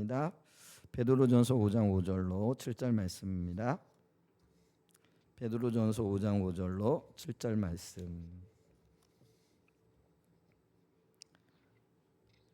하겠습니다. 베드로전서 5장 5절로 7절 말씀입니다. 베드로전서 5장 5절로 7절 말씀.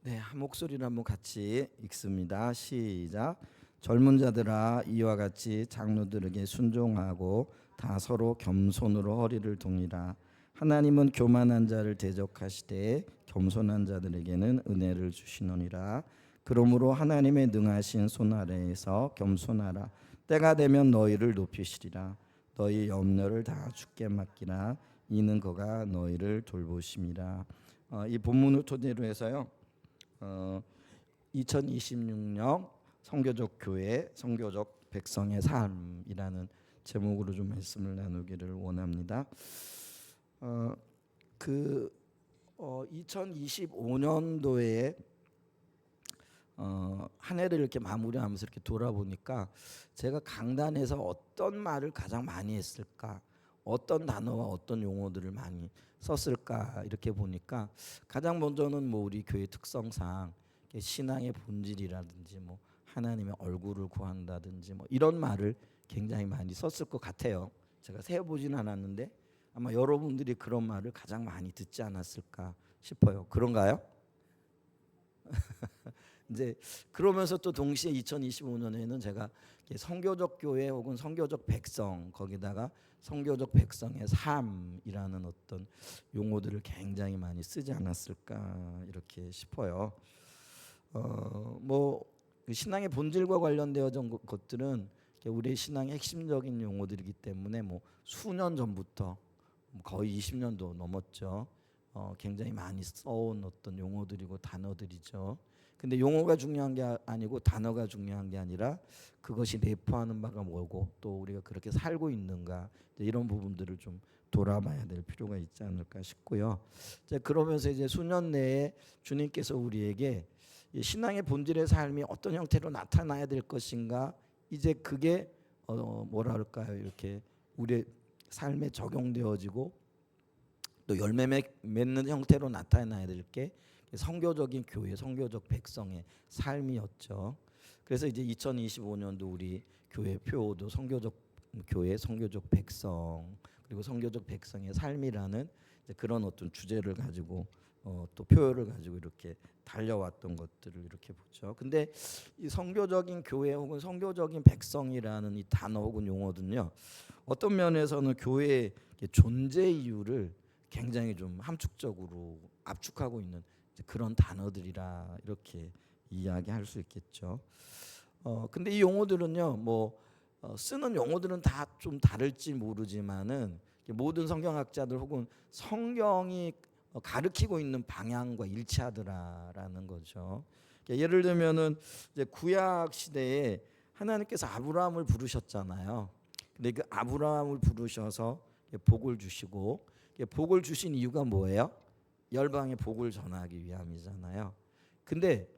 네, 한 목소리로 한번 같이 읽습니다. 시작. 젊은 자들아, 이와 같이 장로들에게 순종하고 다 서로 겸손으로 허리를 동이라. 하나님은 교만한 자를 대적하시되 겸손한 자들에게는 은혜를 주시노니라. 그러므로 하나님의 능하신 손 아래에서 겸손하라. 때가 되면 너희를 높이시리라. 너희 염려를 다 주께 맡기라. 이는 그가 너희를 돌보심이라. 이 본문을 토대로 해서요, 2026년 성교적 교회, 성교적 백성의 삶이라는 제목으로 좀 말씀을 나누기를 원합니다. 2025년도에 한 해를 이렇게 마무리하면서 이렇게 돌아보니까 제가 강단에서 어떤 말을 가장 많이 했을까, 어떤 단어와 어떤 용어들을 많이 썼을까 이렇게 보니까 가장 먼저는 뭐 우리 교회 특성상 신앙의 본질이라든지 뭐 하나님의 얼굴을 구한다든지 뭐 이런 말을 굉장히 많이 썼을 것 같아요. 제가 세어보진 않았는데 아마 여러분들이 그런 말을 가장 많이 듣지 않았을까 싶어요. 그런가요? 이제 그러면서 또 동시에 2025년에는 제가 성교적 교회 혹은 성교적 백성, 거기다가 성교적 백성의 삶이라는 어떤 용어들을 굉장히 많이 쓰지 않았을까 이렇게 싶어요. 뭐 신앙의 본질과 관련되어진 것들은 우리의 신앙의 핵심적인 용어들이기 때문에 뭐 수년 전부터 거의 20년도 넘었죠. 굉장히 많이 써온 어떤 용어들이고 단어들이죠. 근데 용어가 중요한 게 아니고 단어가 중요한 게 아니라 그것이 내포하는 바가 뭐고 또 우리가 그렇게 살고 있는가, 이런 부분들을 좀 돌아봐야 될 필요가 있지 않을까 싶고요. 그러면서 이제 수년 내에 주님께서 우리에게 신앙의 본질의 삶이 어떤 형태로 나타나야 될 것인가, 이제 그게 뭐라 할까요? 이렇게 우리의 삶에 적용되어지고 또 열매 맺는 형태로 나타나야 될 게 성교적인 교회, 성교적 백성의 삶이었죠. 그래서 이제 2025년도 우리 교회 표도 성교적 교회, 성교적 백성, 그리고 성교적 백성의 삶이라는 그런 어떤 주제를 가지고 또 표어를 가지고 이렇게 달려왔던 것들을 이렇게 보죠. 근데 이 성교적인 교회 혹은 성교적인 백성이라는 이 단어 혹은 용어는요, 어떤 면에서는 교회의 존재 이유를 굉장히 좀 함축적으로 압축하고 있는 그런 단어들이라 이렇게 이야기할 수 있겠죠. 근데 이 용어들은요, 뭐 쓰는 용어들은 다 좀 다를지 모르지만은 모든 성경학자들 혹은 성경이 가르치고 있는 방향과 일치하더라라는 거죠. 예를 들면은 이제 구약 시대에 하나님께서 아브라함을 부르셨잖아요. 근데 그 아브라함을 부르셔서 복을 주시고, 복을 주신 이유가 뭐예요? 열방에 복을 전하기 위함이잖아요. 근데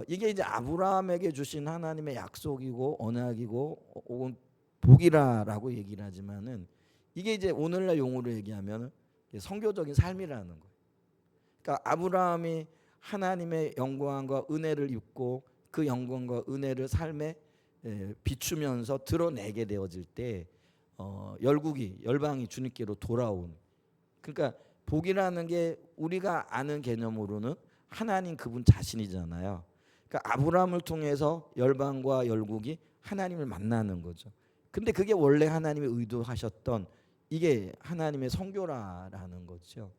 이게 이제 아브라함에게 주신 하나님의 약속이고 언약이고 혹은 복이라고 얘기를 하지만은 이게 이제 오늘날 용어로 얘기하면 성교적인 삶이라는 거예요. 그러니까 아브라함이 하나님의 영광과 은혜를 입고 그 영광과 은혜를 삶에 비추면서 드러내게 되어질 때 열방이 주님께로 돌아온, 그러니까 복이라는 게 우리가 아는 개념으로는 하나님 그분 자신이잖아요. 그러니까 아브라함을 통해서 열방과 열국이 하나님을 만나는 거죠. 근데 그게 원래 하나님이 의도하셨던 이게 하나님의 성교라는 거죠.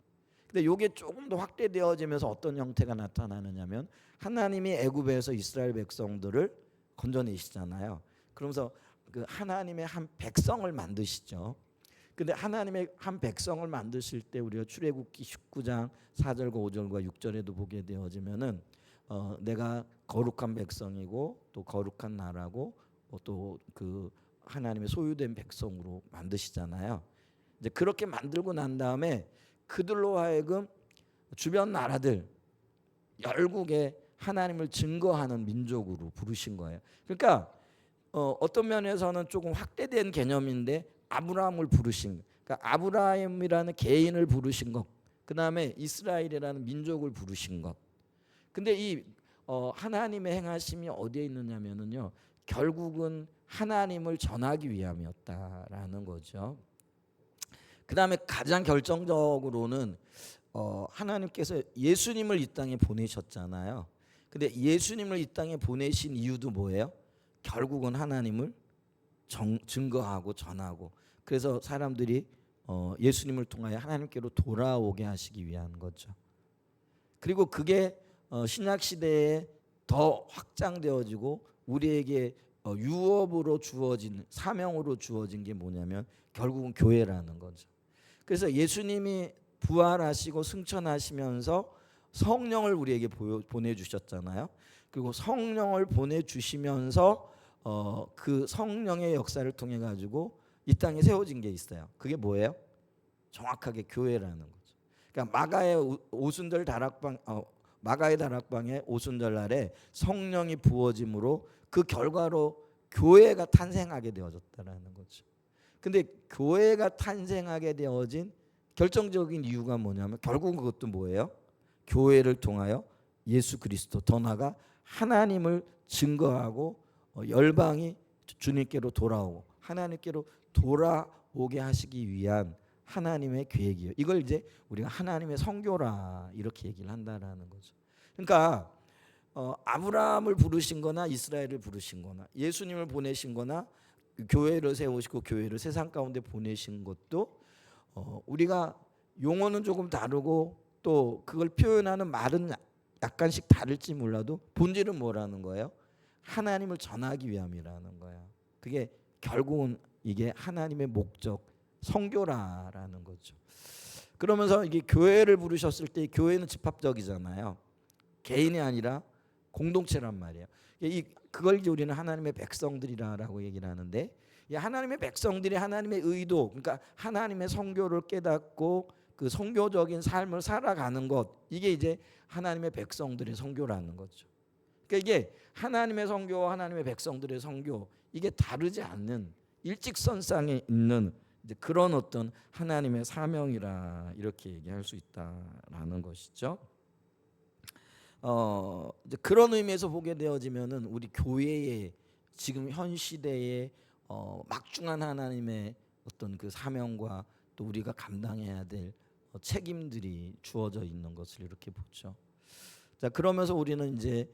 근데 이게 조금 더 확대되어지면서 어떤 형태가 나타나느냐면 하나님이 애굽에서 이스라엘 백성들을 건져내시잖아요. 그러면서 그 하나님의 한 백성을 만드시죠. 근데 하나님의 한 백성을 만드실 때 우리가 출애굽기 19장 4절과 5절과 6절에도 보게 되어지면은 내가 거룩한 백성이고 또 거룩한 나라고 또 그 하나님의 소유된 백성으로 만드시잖아요. 이제 그렇게 만들고 난 다음에 그들로 하여금 주변 나라들 열국에 하나님을 증거하는 민족으로 부르신 거예요. 그러니까 어떤 면에서는 조금 확대된 개념인데 아브라함을 부르신, 그러니까 아브라함이라는 개인을 부르신 것, 그 다음에 이스라엘이라는 민족을 부르신 것. 근데 이 하나님의 행하심이 어디에 있느냐면은요, 결국은 하나님을 전하기 위함이었다라는 거죠. 그 다음에 가장 결정적으로는 하나님께서 예수님을 이 땅에 보내셨잖아요. 근데 예수님을 이 땅에 보내신 이유도 뭐예요? 결국은 하나님을 증거하고 전하고, 그래서 사람들이 예수님을 통하여 하나님께로 돌아오게 하시기 위한 거죠. 그리고 그게 신약 시대에 더 확장되어지고 우리에게 유업으로 주어진, 사명으로 주어진 게 뭐냐면 결국은 교회라는 거죠. 그래서 예수님이 부활하시고 승천하시면서 성령을 우리에게 보내주셨잖아요. 그리고 성령을 보내주시면서 그 성령의 역사를 통해 가지고 이 땅에 세워진 게 있어요. 그게 뭐예요? 정확하게 교회라는 거죠. 그러니까 마가의 다락방의 오순절 날에 성령이 부어짐으로 그 결과로 교회가 탄생하게 되어졌다라는 거죠. 근데 교회가 탄생하게 되어진 결정적인 이유가 뭐냐면 결국은 그것도 뭐예요? 교회를 통하여 예수 그리스도, 더 나아가 하나님을 증거하고 열방이 주님께로 돌아오고 하나님께로 돌아오게 하시기 위한 하나님의 계획이에요. 이걸 이제 우리가 하나님의 선교라 이렇게 얘기를 한다라는 거죠. 그러니까 아브라함을 부르신 거나 이스라엘을 부르신 거나 예수님을 보내신 거나 교회를 세우시고 교회를 세상 가운데 보내신 것도 우리가 용어는 조금 다르고 또 그걸 표현하는 말은 약간씩 다를지 몰라도 본질은 뭐라는 거예요? 하나님을 전하기 위함이라는 거예요. 그게 결국은 이게 하나님의 목적, 선교라는 거죠. 그러면서 이게 교회를 부르셨을 때 교회는 집합적이잖아요. 개인이 아니라 공동체란 말이에요. 그걸 이제 우리는 하나님의 백성들이라고 얘기를 하는데, 이 하나님의 백성들이 하나님의 의도, 그러니까 하나님의 선교를 깨닫고 그 선교적인 삶을 살아가는 것, 이게 이제 하나님의 백성들의 선교라는 거죠. 그러니까 이게 하나님의 선교와 하나님의 백성들의 선교, 이게 다르지 않는 일직선상에 있는 이제 그런 어떤 하나님의 사명이라 이렇게 얘기할 수 있다라는 것이죠. 이제 그런 의미에서 보게 되어지면은 우리 교회의 지금 현 시대의 막중한 하나님의 어떤 그 사명과 또 우리가 감당해야 될 책임들이 주어져 있는 것을 이렇게 보죠. 자, 그러면서 우리는 이제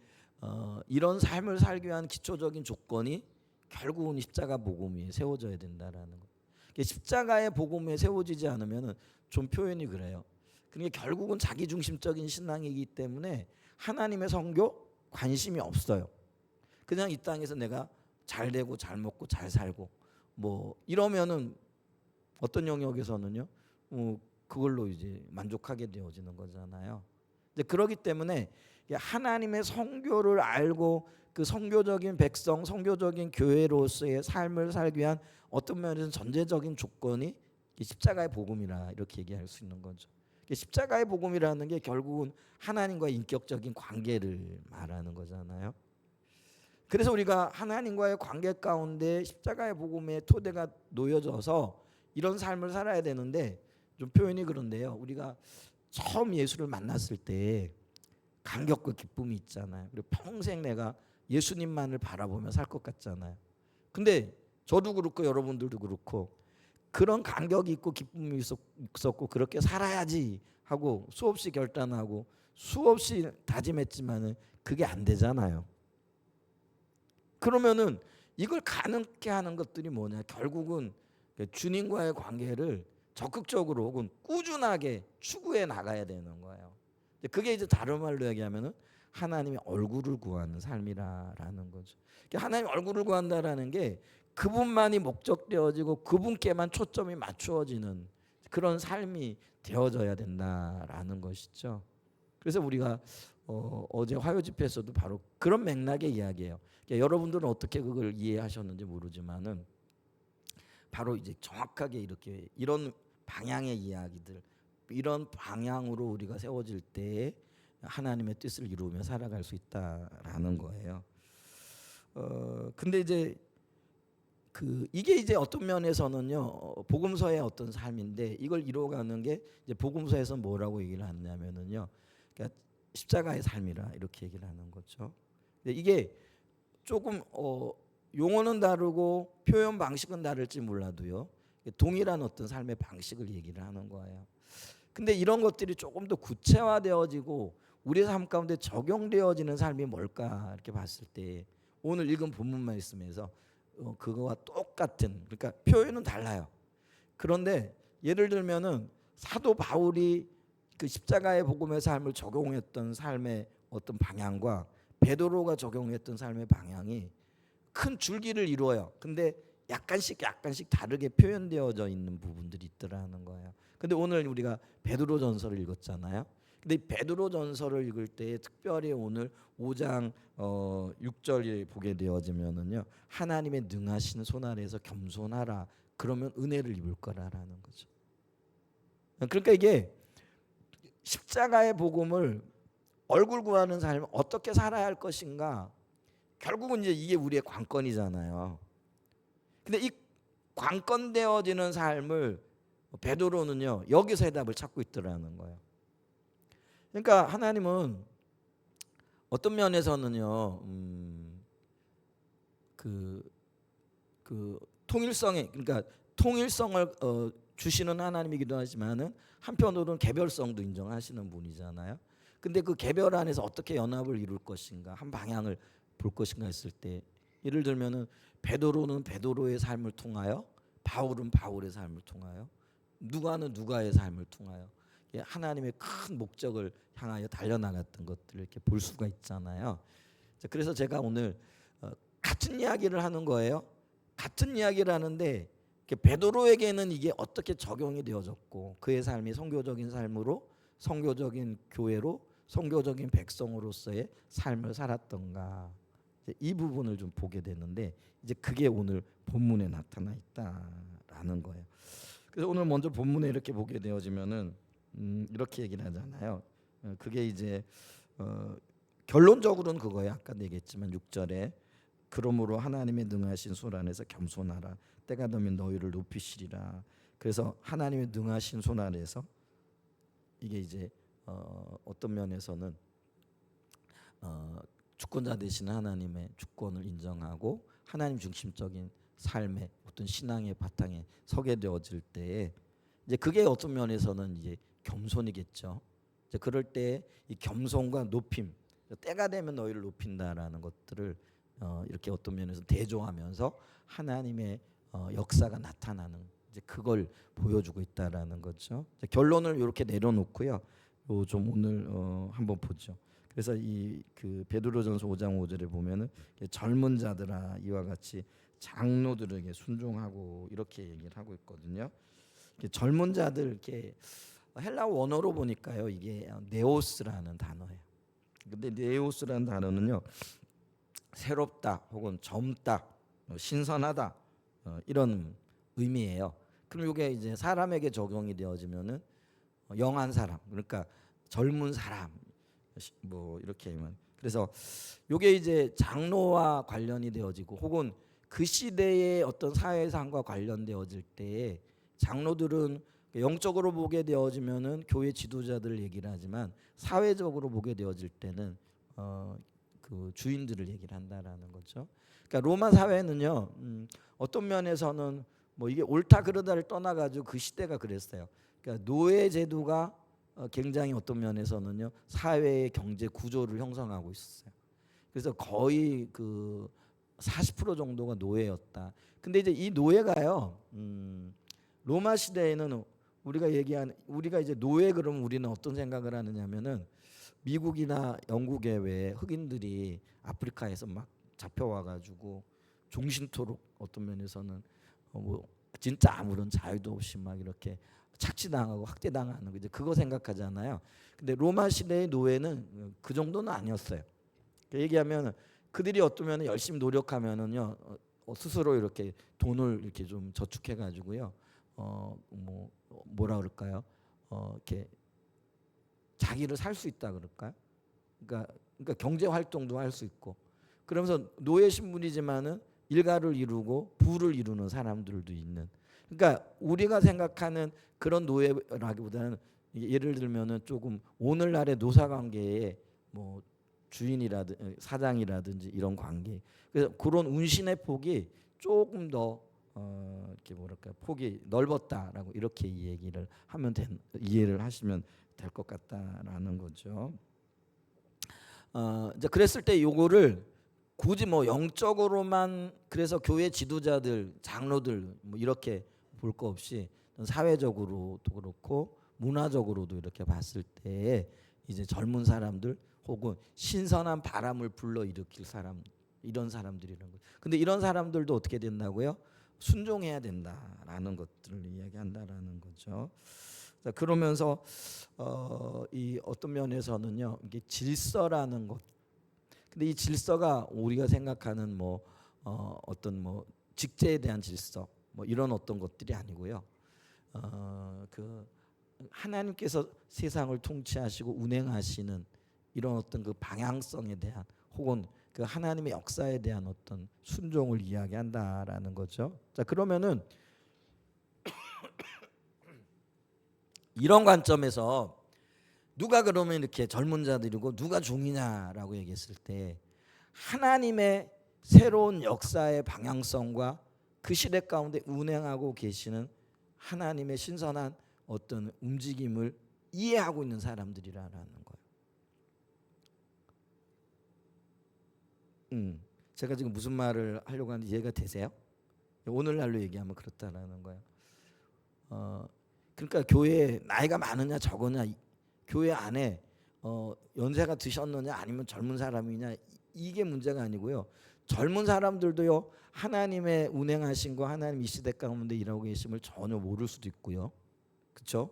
이런 삶을 살기 위한 기초적인 조건이 결국은 십자가 복음 위에 세워져야 된다라는 거. 십자가의 복음 위에 세워지지 않으면은 좀 표현이 그래요. 그러니까 결국은 자기 중심적인 신앙이기 때문에 하나님의 선교 관심이 없어요. 그냥 이 땅에서 내가 잘 되고 잘 먹고 잘 살고 뭐 이러면은 어떤 영역에서는요, 그걸로 이제 만족하게 되어지는 거잖아요. 이제 그러기 때문에 하나님의 선교를 알고 그 선교적인 백성, 선교적인 교회로서의 삶을 살기 위한 어떤 면에서는 전제적인 조건이 십자가의 복음이라 이렇게 얘기할 수 있는 거죠. 십자가의 복음이라는 게 결국은 하나님과의 인격적인 관계를 말하는 거잖아요. 그래서 우리가 하나님과의 관계 가운데 십자가의 복음의 토대가 놓여져서 이런 삶을 살아야 되는데, 좀 표현이 그런데요, 우리가 처음 예수를 만났을 때 감격과 기쁨이 있잖아요. 그리고 평생 내가 예수님만을 바라보며 살 것 같잖아요. 근데 저도 그렇고 여러분들도 그렇고 그런 감격이 있고 기쁨이 있었고 그렇게 살아야지 하고 수없이 결단하고 수없이 다짐했지만은 그게 안 되잖아요. 그러면은 이걸 가능케 하는 것들이 뭐냐? 결국은 주님과의 관계를 적극적으로 혹은 꾸준하게 추구해 나가야 되는 거예요. 그게 이제 다른 말로 얘기하면은 하나님의 얼굴을 구하는 삶이라는 거죠. 하나님의 얼굴을 구한다라는 게 그분만이 목적되어지고 그분께만 초점이 맞추어지는 그런 삶이 되어져야 된다라는 것이죠. 그래서 우리가 어제 화요 집회에서도 바로 그런 맥락의 이야기예요. 여러분들은 어떻게 그걸 이해하셨는지 모르지만은 바로 이제 정확하게 이렇게 이런 방향의 이야기들, 이런 방향으로 우리가 세워질 때 하나님의 뜻을 이루며 살아갈 수 있다라는 거예요. 근데 이제 이게 이제 어떤 면에서는요, 복음서의 어떤 삶인데 이걸 이루어가는 게 이제 복음서에서 뭐라고 얘기를 하냐면은요, 그러니까 십자가의 삶이라 이렇게 얘기를 하는 거죠. 근데 이게 조금 용어는 다르고 표현 방식은 다를지 몰라도요, 동일한 어떤 삶의 방식을 얘기를 하는 거예요. 근데 이런 것들이 조금 더 구체화되어지고 우리 삶 가운데 적용되어지는 삶이 뭘까 이렇게 봤을 때 오늘 읽은 본문 말씀에서 그거와 똑같은, 그러니까 표현은 달라요. 그런데 예를 들면은 사도 바울이 그 십자가의 복음의 삶을 적용했던 삶의 어떤 방향과 베드로가 적용했던 삶의 방향이 큰 줄기를 이루어요. 근데 약간씩 다르게 표현되어져 있는 부분들이 있더라는 거예요. 근데 오늘 우리가 베드로전서를 읽었잖아요. 근데 베드로전서를 읽을 때 특별히 오늘 5장 6절에 보게 되어지면은요, 하나님의 능하신 손 아래에서 겸손하라. 그러면 은혜를 입을 거라라는 거죠. 그러니까 이게 십자가의 복음을 얼굴 구하는 삶을 어떻게 살아야 할 것인가, 결국은 이제 이게 우리의 관건이잖아요. 근데 이 관건되어지는 삶을 베드로는요 여기서 해답을 찾고 있더라는 거예요. 그러니까 하나님은 어떤 면에서는요 그 통일성에, 그러니까 통일성을 주시는 하나님이기도 하지만은 한편으로는 개별성도 인정하시는 분이잖아요. 근데 그 개별 안에서 어떻게 연합을 이룰 것인가, 한 방향을 볼 것인가 했을 때, 예를 들면은 베드로는 베드로의 삶을 통하여, 바울은 바울의 삶을 통하여, 누가는 누가의 삶을 통하여 하나님의 큰 목적을 향하여 달려나갔던 것들을 이렇게 볼 수가 있잖아요. 그래서 제가 오늘 같은 이야기를 하는 거예요. 같은 이야기를 하는데 베드로에게는 이게 어떻게 적용이 되어졌고 그의 삶이 선교적인 삶으로, 선교적인 교회로, 선교적인 백성으로서의 삶을 살았던가, 이 부분을 좀 보게 되는데 이제 그게 오늘 본문에 나타나 있다라는 거예요. 그래서 오늘 먼저 본문에 이렇게 보게 되어지면은 이렇게 얘기를 하잖아요. 그게 이제 결론적으로는 그거예요. 아까 얘기했지만 6절에 그러므로 하나님의 능하신 손 안에서 겸손하라. 때가 되면 너희를 높이시리라. 그래서 하나님의 능하신 손 안에서 이게 이제 어떤 면에서는 주권자 되시는 하나님의 주권을 인정하고 하나님 중심적인 삶의 어떤 신앙의 바탕에 서게 되어질 때에 이제 그게 어떤 면에서는 이제 겸손이겠죠. 이제 그럴 때 이 겸손과 높임, 때가 되면 너희를 높인다라는 것들을 이렇게 어떤 면에서 대조하면서 하나님의 역사가 나타나는, 이제 그걸 보여주고 있다라는 거죠. 결론을 이렇게 내려놓고요. 좀 오늘 한번 보죠. 그래서 이 그 베드로전서 5장 5절에 보면은 젊은 자들아 이와 같이 장로들에게 순종하고 이렇게 얘기를 하고 있거든요. 젊은 자들, 이렇게 헬라 원어로 보니까요 이게 네오스라는 단어예요. 근데 네오스라는 단어는요 새롭다 혹은 젊다, 신선하다 이런 의미예요. 그럼 이게 이제 사람에게 적용이 되어지면은 영한 사람, 그러니까 젊은 사람 뭐 이렇게 하면, 그래서 이게 이제 장로와 관련이 되어지고 혹은 그 시대의 어떤 사회상과 관련되어질 때에 장로들은 영적으로 보게 되어지면은 교회 지도자들을 얘기를 하지만 사회적으로 보게 되어질 때는 그 주인들을 얘기를 한다라는 거죠. 그러니까 로마 사회는요 어떤 면에서는 뭐 이게 옳다 그르다를 떠나가지고 그 시대가 그랬어요. 그러니까 노예 제도가 굉장히 어떤 면에서는요 사회의 경제 구조를 형성하고 있었어요. 그래서 거의 그 40% 정도가 노예였다. 근데 이제 이 노예가요 로마 시대에는 우리가 이제 노예 그러면 우리는 어떤 생각을 하느냐면은 미국이나 영국에 왜 흑인들이 아프리카에서 막 잡혀와 가지고 종신토록 어떤 면에서는 뭐 진짜 아무런 자유도 없이 막 이렇게 착취당하고 학대당하는 거, 이제 그거 생각하잖아요. 근데 로마 시대의 노예는 그 정도는 아니었어요. 얘기하면 그들이 어쩌면 열심히 노력하면은요 스스로 이렇게 돈을 이렇게 좀 저축해 가지고요 뭐라 그럴까요? 이렇게 자기를 살 수 있다 그럴까요? 그러니까 경제 활동도 할 수 있고, 그러면서 노예 신분이지만은 일가를 이루고 부를 이루는 사람들도 있는. 그러니까 우리가 생각하는 그런 노예라기보다는 예를 들면은 조금 오늘날의 노사 관계에 뭐 주인이라든 사장이라든지 이런 관계, 그래서 그런 운신의 폭이 조금 더 이렇게 뭐랄까 폭이 넓었다라고 이렇게 이 얘기를 하면 이해를 하시면 될 것 같다라는 거죠. 이제 그랬을 때 요거를 굳이 뭐 영적으로만, 그래서 교회 지도자들, 장로들 뭐 이렇게 볼 거 없이 사회적으로도 그렇고 문화적으로도 이렇게 봤을 때 이제 젊은 사람들 혹은 신선한 바람을 불러일으킬 사람, 이런 사람들이라는 거예요. 근데 이런 사람들도 어떻게 된다고요? 순종해야 된다라는 것들을 이야기한다라는 거죠. 자, 그러면서 이 어떤 면에서는요, 이게 질서라는 것. 근데 이 질서가 우리가 생각하는 뭐 어떤 뭐 직제에 대한 질서, 뭐 이런 어떤 것들이 아니고요. 그 하나님께서 세상을 통치하시고 운행하시는 이런 어떤 그 방향성에 대한, 혹은 그 하나님의 역사에 대한 어떤 순종을 이야기한다라는 거죠. 자, 그러면은 이런 관점에서 누가 그러면 이렇게 젊은 자들이고 누가 종이냐라고 얘기했을 때, 하나님의 새로운 역사의 방향성과 그 시대 가운데 운행하고 계시는 하나님의 신선한 어떤 움직임을 이해하고 있는 사람들이라는 거예요. 제가 지금 무슨 말을 하려고 하는지 이해가 되세요? 오늘날로 얘기하면 그렇다라는 거예요. 그러니까 교회에 나이가 많으냐 적으냐, 교회 안에 연세가 드셨느냐 아니면 젊은 사람이냐, 이게 문제가 아니고요. 젊은 사람들도요, 하나님의 운행하신 거, 하나님 이 시대 가운데 일하고 계심을 전혀 모를 수도 있고요. 그렇죠?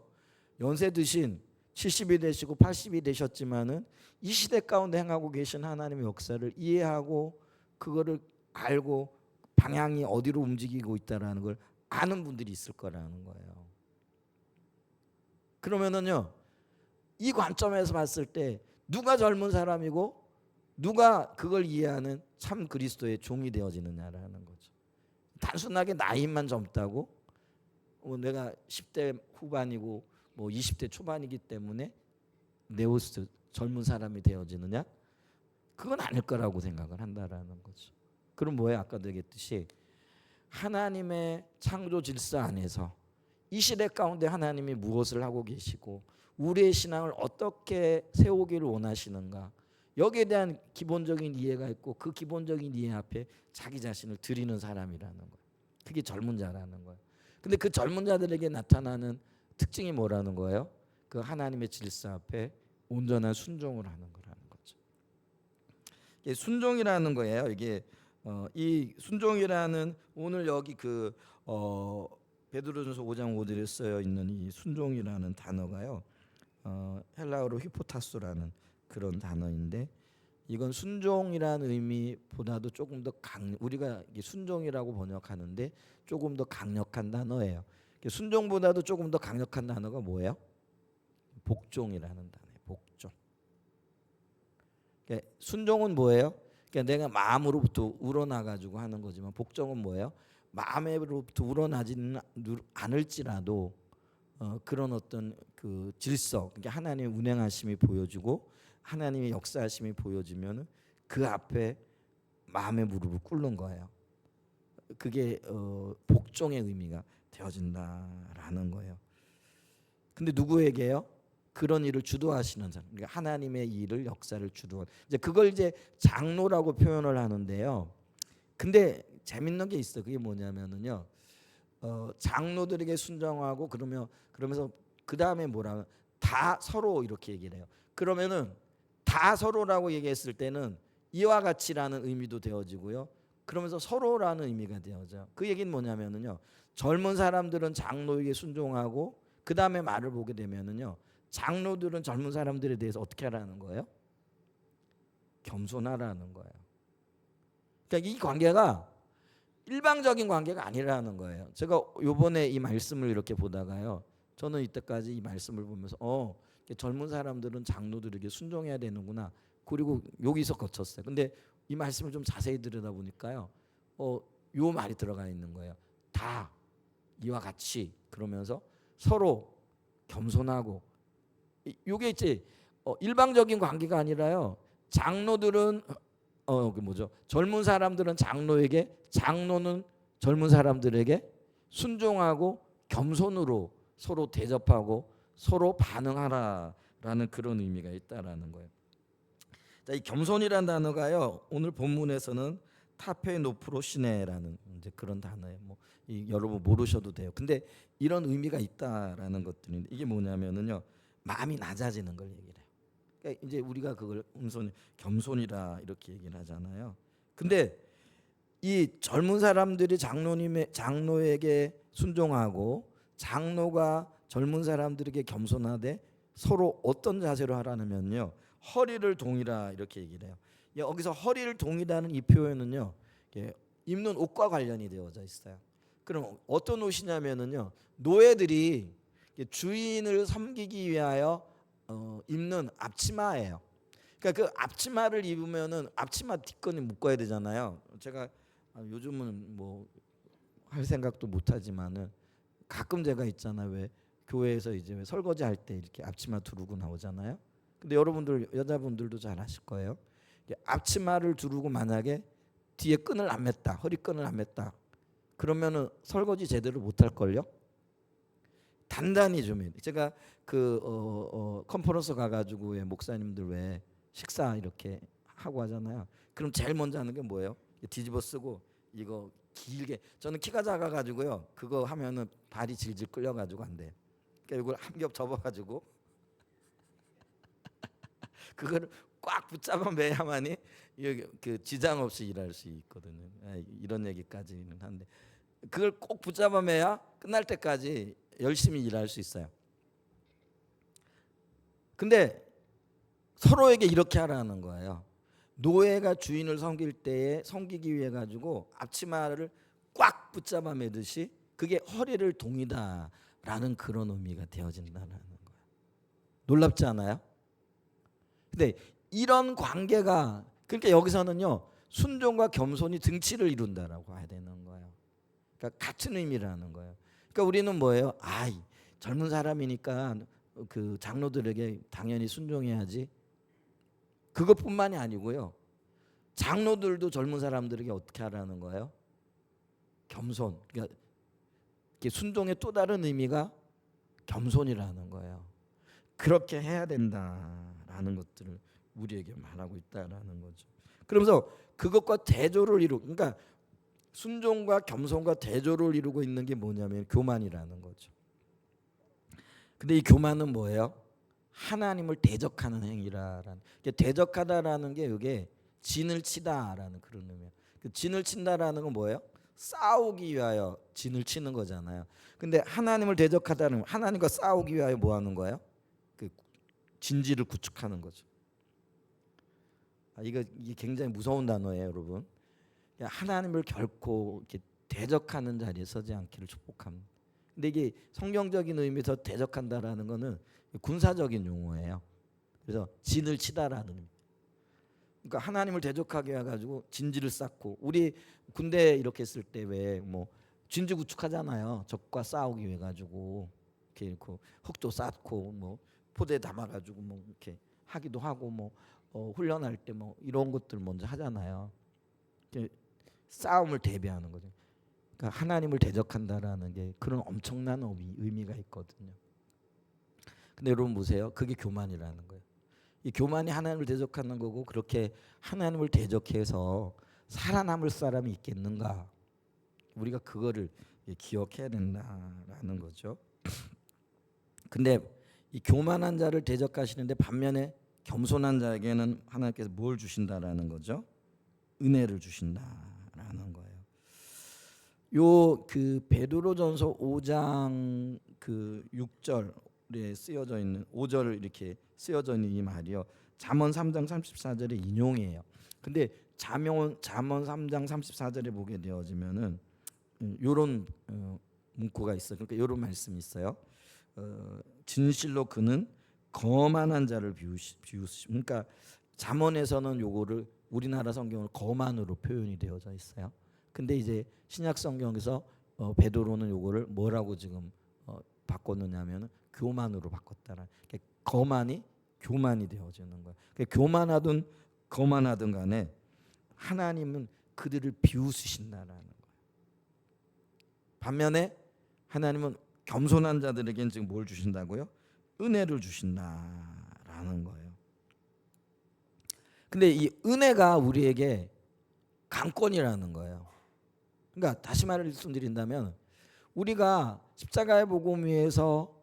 연세 드신 70이 되시고 80이 되셨지만은 이 시대 가운데 행하고 계신 하나님의 역사를 이해하고 그거를 알고 방향이 어디로 움직이고 있다라는 걸 아는 분들이 있을 거라는 거예요. 그러면은요, 이 관점에서 봤을 때 누가 젊은 사람이고 누가 그걸 이해하는 참 그리스도의 종이 되어지느냐라는 거죠. 단순하게 나이만 젊다고 내가 10대 후반이고 뭐 20대 초반이기 때문에 네오스 젊은 사람이 되어지느냐? 그건 아닐 거라고 생각을 한다라는 거죠. 그럼 뭐예요? 아까도 얘기했듯이 하나님의 창조 질서 안에서 이 시대 가운데 하나님이 무엇을 하고 계시고 우리의 신앙을 어떻게 세우기를 원하시는가, 여기에 대한 기본적인 이해가 있고 그 기본적인 이해 앞에 자기 자신을 드리는 사람이라는 거예요. 그게 젊은 자라는 거예요. 근데 그 젊은 자들에게 나타나는 특징이 뭐라는 거예요? 그 하나님의 질서 앞에 온전한 순종을 하는 거라는 거죠. 이게 순종이라는 거예요. 이게 이 순종이라는, 오늘 여기 그 베드로전서 5장 5절에 쓰여 있는 이 순종이라는 단어가요, 헬라어로 히포타스라는 그런 단어인데, 이건 순종이라는 의미보다도 조금 더 우리가 순종이라고 번역하는데 조금 더 강력한 단어예요. 순종보다도 조금 더 강력한 단어가 뭐예요? 복종이라는 단어예요. 복종. 순종은 뭐예요? 내가 마음으로부터 우러나가지고 하는 거지만, 복종은 뭐예요? 마음으로부터 우러나지는 않을지라도 그런 어떤 그 질서, 그러니까 하나님의 운행하심이 보여지고 하나님의 역사하심이 보여지면 그 앞에 마음의 무릎을 꿇는 거예요. 그게 복종의 의미가 되어진다라는 거예요. 근데 누구에게요? 그런 일을 주도하시는 사람, 그러니까 하나님의 일을, 역사를 주도한, 이제 그걸 이제 장로라고 표현을 하는데요. 근데 재밌는 게 있어요. 그게 뭐냐면은요, 장로들에게 순종하고 그러면서 그 다음에 뭐라, 다 서로 이렇게 얘기를 해요. 그러면은 다 서로라고 얘기했을 때는 이와 같이라는 의미도 되어지고요. 그러면서 서로라는 의미가 되어져. 그 얘기는 뭐냐면은요, 젊은 사람들은 장로에게 순종하고 그 다음에 말을 보게 되면은요, 장로들은 젊은 사람들에 대해서 어떻게 하라는 거예요? 겸손하라는 거예요. 그러니까 이 관계가 일방적인 관계가 아니라는 거예요. 제가 요번에 이 말씀을 이렇게 보다가요, 저는 이때까지 이 말씀을 보면서 젊은 사람들은 장로들에게 순종해야 되는구나, 그리고 여기서 거쳤어요. 근데 이 말씀을 좀 자세히 들여다보니까요, 요 말이 들어가 있는 거예요. 다 이와 같이, 그러면서 서로 겸손하고 요게 이제 일방적인 관계가 아니라요. 장로들은 그 뭐죠? 젊은 사람들은 장로에게, 장로는 젊은 사람들에게 순종하고 겸손으로 서로 대접하고 서로 반응하라라는 그런 의미가 있다라는 거예요. 자, 이 겸손이라는 단어가요. 오늘 본문에서는 타페노프로시네라는 이제 그런 단어예요. 여러분 모르셔도 돼요. 근데 이런 의미가 있다라는 것들인데 이게 뭐냐면은요. 마음이 낮아지는 걸 얘기를 해요. 그러니까 이제 우리가 그걸 겸손이라 이렇게 얘기를 하잖아요. 근데 이 젊은 사람들이 장로에게 순종하고 장로가 젊은 사람들에게 겸손하되 서로 어떤 자세로 하라면요. 허리를 동이라 이렇게 얘기를 해요. 여기서 허리를 동이라는 이 표현은요. 입는 옷과 관련이 되어져 있어요. 그럼 어떤 옷이냐면은요. 노예들이 주인을 섬기기 위하여 입는 앞치마예요. 그러니까 그 앞치마를 입으면은 앞치마 뒷건이 묶어야 되잖아요. 제가 요즘은 뭐 할 생각도 못 하지만은 가끔 제가 있잖아요. 왜 교회에서 이제 왜 설거지 할 때 이렇게 앞치마 두르고 나오잖아요. 근데 여러분들 여자분들도 잘 아실 거예요. 앞치마를 두르고 만약에 뒤에 끈을 안 맸다, 허리끈을 안 맸다, 그러면은 설거지 제대로 못 할 걸요. 단단히 좀 해야 돼. 제가 컨퍼런스 가가지고 왜 목사님들 왜 식사 이렇게 하고 하잖아요. 그럼 제일 먼저 하는 게 뭐예요? 뒤집어 쓰고 이거 길게. 저는 키가 작아가지고요. 그거 하면은 발이 질질 끌려가지고 안 돼. 그러니까 이걸 한 겹 접어가지고 그거를 꽉 붙잡아 매야만이 그 지장 없이 일할 수 있거든요. 이런 얘기까지는 한데 그걸 꼭 붙잡아 매야 끝날 때까지 열심히 일할 수 있어요. 근데 서로에게 이렇게 하라는 거예요. 노예가 주인을 섬기기 위해 가지고 앞치마를 꽉 붙잡아 매듯이 그게 허리를 동이다라는 그런 의미가 되어진다는 거예요. 놀랍지 않아요? 근데 이런 관계가, 그러니까 여기서는요. 순종과 겸손이 등치를 이룬다라고 해야 되는 거예요. 그러니까 같은 의미라는 거예요. 그러니까 우리는 뭐예요? 젊은 사람이니까 그 장로들에게 당연히 순종해야지. 그것뿐만이 아니고요. 장로들도 젊은 사람들에게 어떻게 하라는 거예요? 겸손. 그러니까 순종의 또 다른 의미가 겸손이라는 거예요. 그렇게 해야 된다라는 것들을 우리에게 말하고 있다라는 거죠. 그러면서 그것과 대조를 그러니까 순종과 겸손과 대조를 이루고 있는 게 뭐냐면 교만이라는 거죠. 근데 이 교만은 뭐예요? 하나님을 대적하는 행위라는. 대적하다라는 게 이게 진을 치다라는 그런 의미예요. 그 진을 친다라는 건 뭐예요? 싸우기 위하여 진을 치는 거잖아요. 근데 하나님을 대적하다는 건 하나님과 싸우기 위하여 뭐 하는 거예요? 그 진지를 구축하는 거죠. 이게 굉장히 무서운 단어예요, 여러분. 하나님을 결코 이렇게 대적하는 자리에 서지 않기를 축복합니다. 근데 이게 성경적인 의미에서 대적한다라는 거는 군사적인 용어예요. 그래서 진을 치다라는 의미. 그러니까 하나님을 대적하게 해가지고 진지를 쌓고, 우리 군대 이렇게 했을 때 왜 뭐 진지 구축하잖아요. 적과 싸우기 위해 가지고 이렇게 흙도 쌓고 뭐 포대 담아가지고 뭐 이렇게 하기도 하고 뭐 훈련할 때 뭐 이런 것들 먼저 하잖아요. 싸움을 대비하는 거죠. 그러니까 하나님을 대적한다라는 게 그런 엄청난 의미가 있거든요. 근데 여러분 보세요. 그게 교만이라는 거예요. 이 교만이 하나님을 대적하는 거고, 그렇게 하나님을 대적해서 살아남을 사람이 있겠는가? 우리가 그거를 기억해야 된다라는 거죠. 근데 이 교만한 자를 대적하시는데 반면에 겸손한 자에게는 하나님께서 뭘 주신다라는 거죠? 은혜를 주신다라는 거예요. 요 그 베드로전서 5장 그 6절에 쓰여져 있는 5절을 이렇게 쓰여져 있는 이 말이요. 잠언 3장 34절의 인용이에요. 근데 잠언 3장 34절에 보게 되어지면은 요런 문구가 있어요. 그러니까 요런 말씀이 있어요. 진실로 그는 거만한 자를 비우시. 그러니까 잠언에서는 요거를 우리나라 성경은 거만으로 표현이 되어져 있어요. 근데 이제 신약 성경에서 베드로는 요거를 뭐라고 지금 바꿨느냐면은 교만으로 바꿨다라. 그러니까 거만이 교만이 되어지는 거예요. 그러니까 교만하든 거만하든 간에 하나님은 그들을 비웃으신다라는 거예요. 반면에 하나님은 겸손한 자들에게는 지금 뭘 주신다고요? 은혜를 주신다라는 거예요. 근데 이 은혜가 우리에게 강권이라는 거예요. 그러니까 다시 말씀드린다면 우리가 십자가의 복음 위에서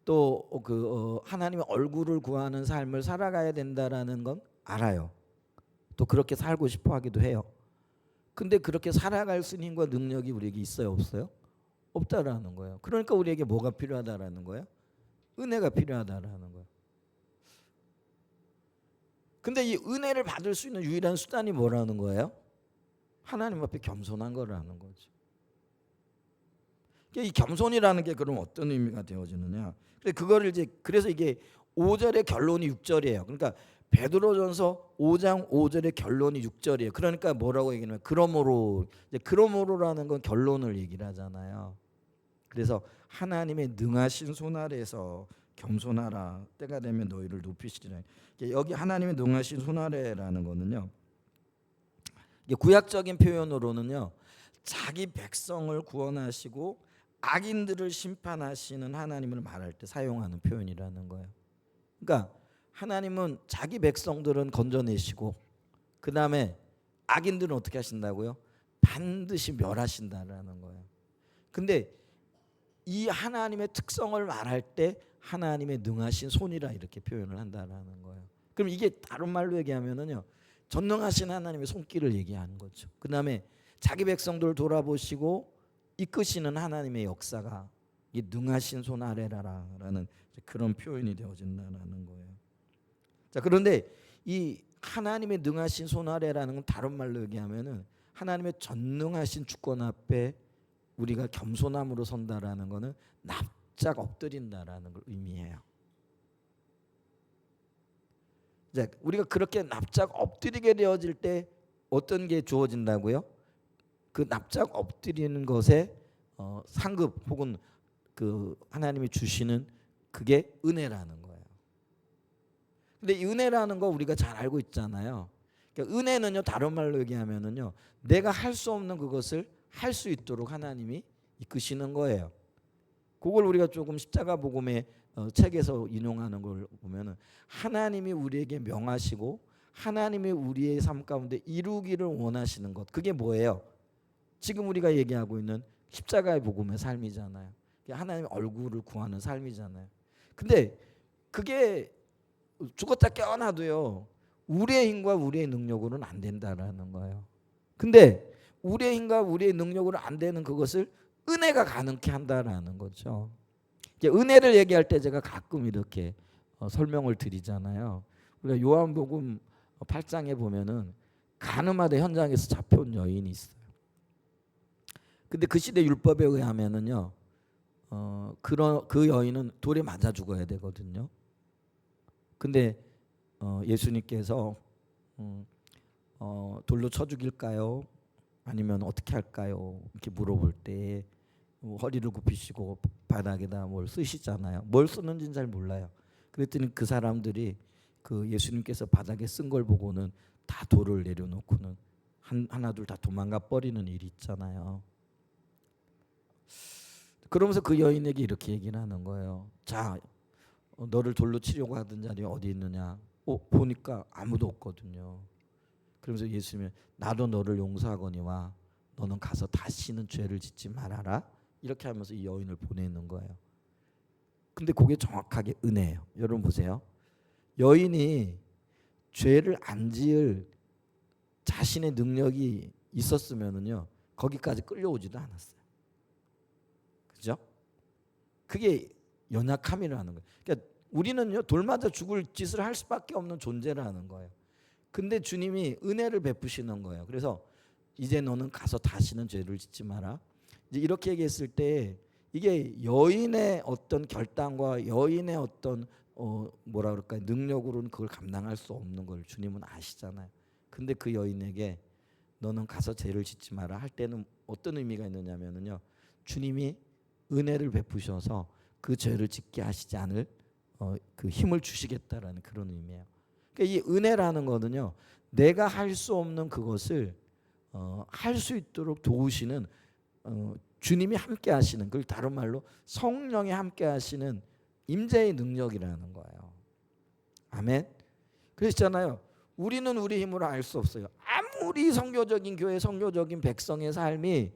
또 하나님의 얼굴을 구하는 삶을 살아가야 된다라는 건 알아요. 또 그렇게 살고 싶어 하기도 해요. 근데 그렇게 살아갈 수 있는 힘과 능력이 우리에게 있어요, 없어요? 없다라는 거예요. 그러니까 우리에게 뭐가 필요하다라는 거예요? 은혜가 필요하다라는 거예요. 근데 이 은혜를 받을 수 있는 유일한 수단이 뭐라는 거예요? 하나님 앞에 겸손한 거라는 거죠. 이 겸손이라는 게 그럼 어떤 의미가 되어지느냐? 그래서 이게 5절의 결론이 6절이에요. 그러니까 베드로전서 5장 5절의 결론이 6절이에요. 그러니까 뭐라고 얘기하냐면 그러므로라는 건 결론을 얘기를 하잖아요. 그래서 하나님의 능하신 손 아래에서 겸손하라. 때가 되면 너희를 높이시리라. 여기 하나님의 능하신 손 아래라는 거는요. 이게 구약적인 표현으로는요. 자기 백성을 구원하시고 악인들을 심판하시는 하나님을 말할 때 사용하는 표현이라는 거예요. 그러니까 하나님은 자기 백성들은 건져내시고 그 다음에 악인들은 어떻게 하신다고요? 반드시 멸하신다라는 거예요. 근데 이 하나님의 특성을 말할 때 하나님의 능하신 손이라 이렇게 표현을 한다라는 거예요. 그럼 이게 다른 말로 얘기하면은요, 전능하신 하나님의 손길을 얘기하는 거죠. 그 다음에 자기 백성들을 돌아보시고 이끄시는 하나님의 역사가 이 능하신 손 아래라라는 그런 표현이 되어진다는 거예요. 자, 그런데 이 하나님의 능하신 손 아래라는 건 다른 말로 얘기하면은 하나님의 전능하신 주권 앞에 우리가 겸손함으로 선다라는 거는 납작 엎드린다라는 걸 의미해요. 자, 우리가 그렇게 납작 엎드리게 되어질 때 어떤 게 주어진다고요? 그 납작 엎드리는 것에 상급 혹은 그 하나님이 주시는 그게 은혜라는 거예요. 근데 이 은혜라는 거 우리가 잘 알고 있잖아요. 그러니까 은혜는요, 다른 말로 얘기하면은요, 내가 할 수 없는 그것을 할 수 있도록 하나님이 이끄시는 거예요. 그걸 우리가 조금 십자가 복음의 책에서 인용하는 걸 보면은 하나님이 우리에게 명하시고 하나님이 우리의 삶 가운데 이루기를 원하시는 것, 그게 뭐예요? 지금 우리가 얘기하고 있는 십자가의 복음의 삶이잖아요. 하나님의 얼굴을 구하는 삶이잖아요. 근데 그게 죽었다 깨어나도요, 우리의 힘과 우리의 능력으로는 안 된다라는 거예요. 근데 우리의 힘과 우리의 능력으로 안 되는 그것을 은혜가 가능케 한다라는 거죠. 은혜를 얘기할 때 제가 가끔 이렇게 설명을 드리잖아요. 우리가 요한복음 8장에 보면은 가늠하다 현장에서 잡혀온 여인이 있어요. 근데 그 시대 율법에 의하면은요, 그 여인은 돌에 맞아 죽어야 되거든요. 근데 예수님께서 돌로 쳐 죽일까요? 아니면 어떻게 할까요? 이렇게 물어볼 때 허리를 굽히시고 바닥에다 뭘 쓰시잖아요. 뭘 쓰는지는 잘 몰라요. 그랬더니 그 사람들이 그 예수님께서 바닥에 쓴 걸 보고는 다 돌을 내려놓고는 하나 둘 다 도망가 버리는 일이 있잖아요. 그러면서 그 여인에게 이렇게 얘기를 하는 거예요. 자, 너를 돌로 치려고 하던 자리 어디 있느냐? 보니까 아무도 없거든요. 그러면서 예수님이 나도 너를 용서하거니와 너는 가서 다시는 죄를 짓지 말아라. 이렇게 하면서 이 여인을 보내는 거예요. 근데 그게 정확하게 은혜예요. 여러분 보세요. 여인이 죄를 안 지을 자신의 능력이 있었으면은요, 거기까지 끌려오지도 않았어요. 그죠? 그게 연약함이라는 거예요. 그러니까 우리는요, 돌 맞아 죽을 짓을 할 수밖에 없는 존재라는 거예요. 근데 주님이 은혜를 베푸시는 거예요. 그래서 이제 너는 가서 다시는 죄를 짓지 마라. 이제 이렇게 얘기했을 때 이게 여인의 어떤 결단과 여인의 어떤 뭐라 그럴까요? 능력으로는 그걸 감당할 수 없는 걸 주님은 아시잖아요. 근데 그 여인에게 너는 가서 죄를 짓지 마라 할 때는 어떤 의미가 있느냐면요, 주님이 은혜를 베푸셔서 그 죄를 짓게 하시지 않을 그 힘을 주시겠다라는 그런 의미예요. 그러니까 이 은혜라는 거는요, 내가 할 수 없는 그것을 할 수 있도록 도우시는 주님이 함께 하시는, 그걸 다른 말로 성령이 함께 하시는 임재의 능력이라는 거예요. 아멘. 그러시잖아요. 우리는 우리 힘으로 알 수 없어요. 아무리 선교적인 교회, 선교적인 백성의 삶이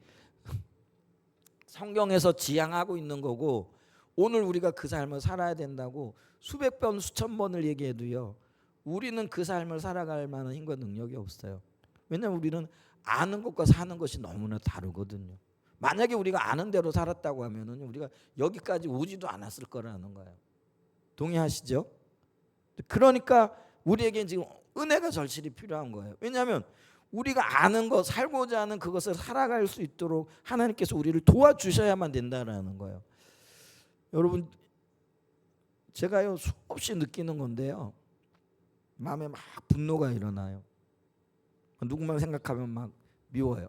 성경에서 지향하고 있는 거고, 오늘 우리가 그 삶을 살아야 된다고 수백 번 수천 번을 얘기해도요, 우리는 그 삶을 살아갈 만한 힘과 능력이 없어요. 왜냐하면 우리는 아는 것과 사는 것이 너무나 다르거든요. 만약에 우리가 아는 대로 살았다고 하면은 우리가 여기까지 오지도 않았을 거라는 거예요. 동의하시죠? 그러니까 우리에게 지금 은혜가 절실히 필요한 거예요. 왜냐하면 우리가 아는 것, 살고자 하는 그것을 살아갈 수 있도록 하나님께서 우리를 도와주셔야만 된다라는 거예요. 여러분, 제가요 수없이 느끼는 건데요, 마음에 막 분노가 일어나요. 누구만 생각하면 막 미워요.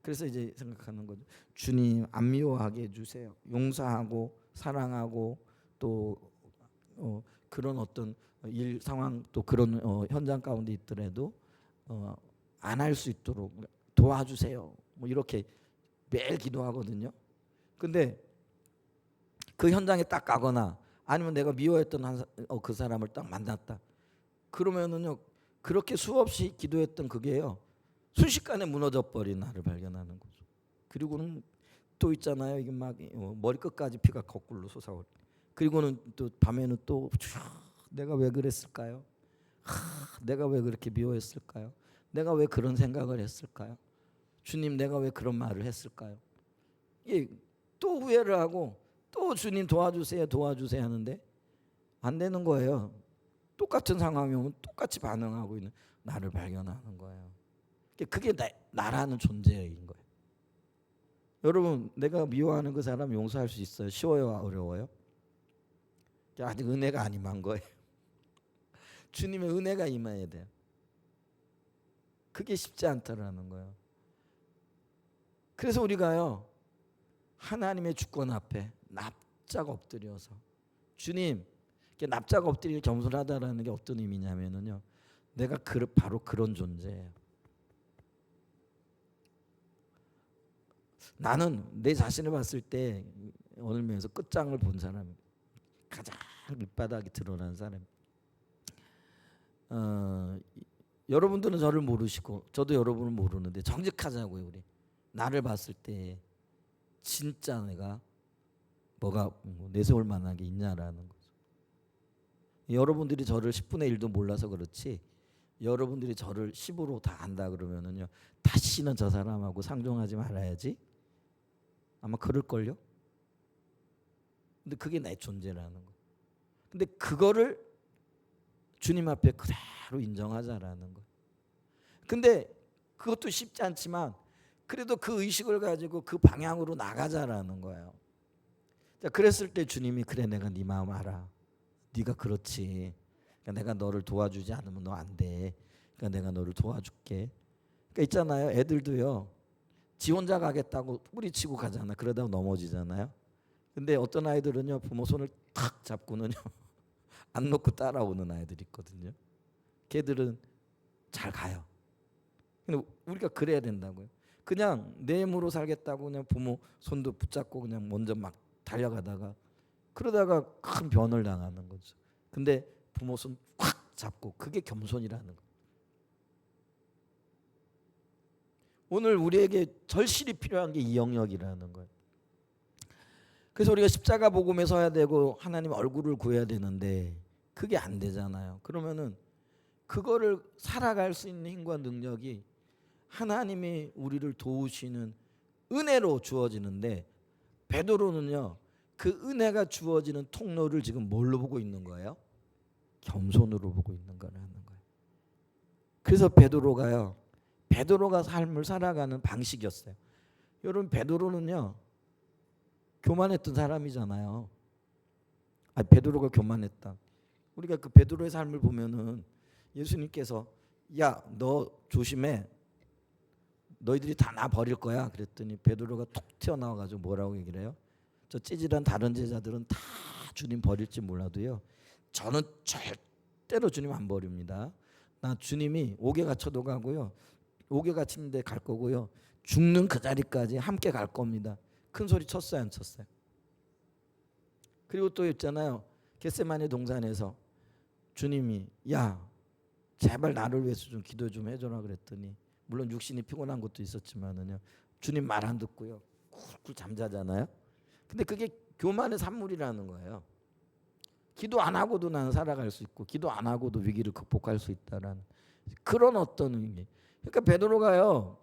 그래서 이제 생각하는 거죠. 주님, 안 미워하게 해주세요. 용서하고 사랑하고 또 그런 어떤 일 상황, 또 그런 현장 가운데 있더라도 안 할 수 있도록 도와주세요. 뭐 이렇게 매일 기도하거든요. 근데 그 현장에 딱 가거나 아니면 내가 미워했던 그 사람을 딱 만났다. 그러면은요, 그렇게 수없이 기도했던 그게요, 순식간에 무너져 버린 나를 발견하는 거죠. 그리고는 또 있잖아요. 이게 막 머리끝까지 피가 거꾸로 솟아오르. 그리고는 또 밤에는 또 내가 왜 그랬을까요? 내가 왜 그렇게 미워했을까요? 내가 왜 그런 생각을 했을까요? 주님, 내가 왜 그런 말을 했을까요? 예, 또 후회를 하고 또 주님 도와주세요, 도와주세요 하는데 안 되는 거예요. 똑같은 상황이 오면 똑같이 반응하고 있는 나를 발견하는 거예요. 그게 나라는 존재인 거예요. 여러분, 내가 미워하는 그 사람 용서할 수 있어요? 쉬워요, 어려워요? 아직 은혜가 안 임한 거예요. 주님의 은혜가 임해야 돼요. 그게 쉽지 않다라는 거예요. 그래서 우리가요, 하나님의 주권 앞에 납작 엎드려서, 주님, 납작 엎드려 겸손하다라는 게 어떤 의미냐면요, 내가 바로 그런 존재예요. 나는 내 자신을 봤을 때 오늘 면에서 끝장을 본 사람, 가장 밑바닥이 드러난 사람. 여러분들은 저를 모르시고 저도 여러분을 모르는데 정직하자고요. 우리 나를 봤을 때 진짜 내가 뭐가 내세울 만한 게 있냐라는 거죠. 여러분들이 저를 10분의 1도 몰라서 그렇지, 여러분들이 저를 10으로 다 안다 그러면은요, 다시는 저 사람하고 상종하지 말아야지, 아마 그럴걸요. 근데 그게 내 존재라는 거. 근데 그거를 주님 앞에 그대로 인정하자라는 거. 근데 그것도 쉽지 않지만 그래도 그 의식을 가지고 그 방향으로 나가자라는 거예요. 자, 그랬을 때 주님이, 그래, 내가 네 마음 알아. 네가 그렇지. 그러니까 내가 너를 도와주지 않으면 너 안 돼. 그러니까 내가 너를 도와줄게. 그러니까 있잖아요, 애들도요, 지 혼자 가겠다고 뿌리치고 가잖아. 그러다가 넘어지잖아요. 근데 어떤 아이들은요, 부모 손을 탁 잡고는요 안 놓고 따라오는 아이들이 있거든요. 걔들은 잘 가요. 근데 우리가 그래야 된다고요. 그냥 내 힘으로 살겠다고 그냥 부모 손도 붙잡고 그냥 먼저 막 달려가다가 그러다가 큰 변을 당하는 거죠. 근데 부모 손 확 잡고, 그게 겸손이라는 거예요. 오늘 우리에게 절실히 필요한 게 이 영역이라는 거예요. 그래서 우리가 십자가 복음에 서야 되고 하나님 얼굴을 구해야 되는데 그게 안 되잖아요. 그러면은 그거를 살아갈 수 있는 힘과 능력이 하나님이 우리를 도우시는 은혜로 주어지는데, 베드로는요, 그 은혜가 주어지는 통로를 지금 뭘로 보고 있는 거예요? 겸손으로 보고 있는 거라는 거예요. 그래서 베드로가 삶을 살아가는 방식이었어요. 여러분, 베드로는요, 교만했던 사람이잖아요. 베드로가 교만했다. 우리가 그 베드로의 삶을 보면은 예수님께서, 야, 너 조심해. 너희들이 다 나 버릴 거야. 그랬더니 베드로가 톡 튀어나와가지고 뭐라고 얘기를 해요? 저 찌질한 다른 제자들은 다 주님 버릴지 몰라도요. 저는 절대로 주님 안 버립니다. 나 주님이 옥에 갇혀도 가고요. 옥에 갇힌데 갈 거고요. 죽는 그 자리까지 함께 갈 겁니다. 큰 소리 쳤어요, 안 쳤어요? 그리고 또 있잖아요. 겟세마네 동산에서 주님이 야 제발 나를 위해서 좀 기도 좀 해줘라 그랬더니 물론 육신이 피곤한 것도 있었지만은요. 주님 말 안 듣고요. 쿨쿨 잠자잖아요. 근데 그게 교만의 산물이라는 거예요. 기도 안 하고도 나는 살아갈 수 있고 기도 안 하고도 위기를 극복할 수 있다라는 그런 어떤 의미. 그러니까 베드로가요.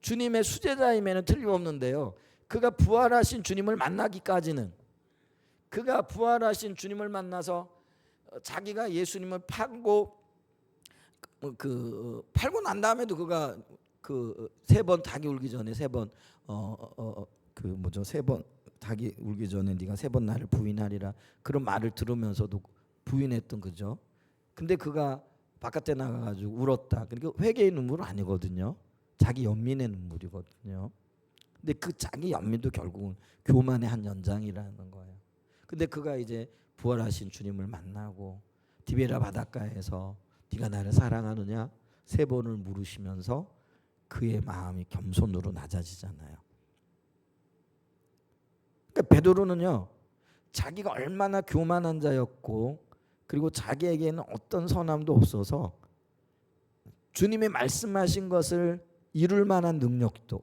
주님의 수제자임에는 틀림없는데요. 그가 부활하신 주님을 만나기까지는 그가 부활하신 주님을 만나서 자기가 예수님을 팔고 팔고 난 다음에도 그가 그 세 번 닭이 울기 전에 세 번 세 번 닭이 울기 전에 네가 세 번 나를 부인하리라 그런 말을 들으면서도 부인했던 거죠. 근데 그가 바깥에 나가가지고 울었다. 그러니까 회개의 눈물은 아니거든요. 자기 연민의 눈물이거든요. 근데 그 자기 연민도 결국은 교만의 한 연장이라는 거예요. 근데 그가 이제 부활하신 주님을 만나고 디베라 바닷가에서 네가 나를 사랑하느냐 세 번을 물으시면서 그의 마음이 겸손으로 낮아지잖아요. 그러니까 베드로는요. 자기가 얼마나 교만한 자였고 그리고 자기에게는 어떤 선함도 없어서 주님이 말씀하신 것을 이룰 만한 능력도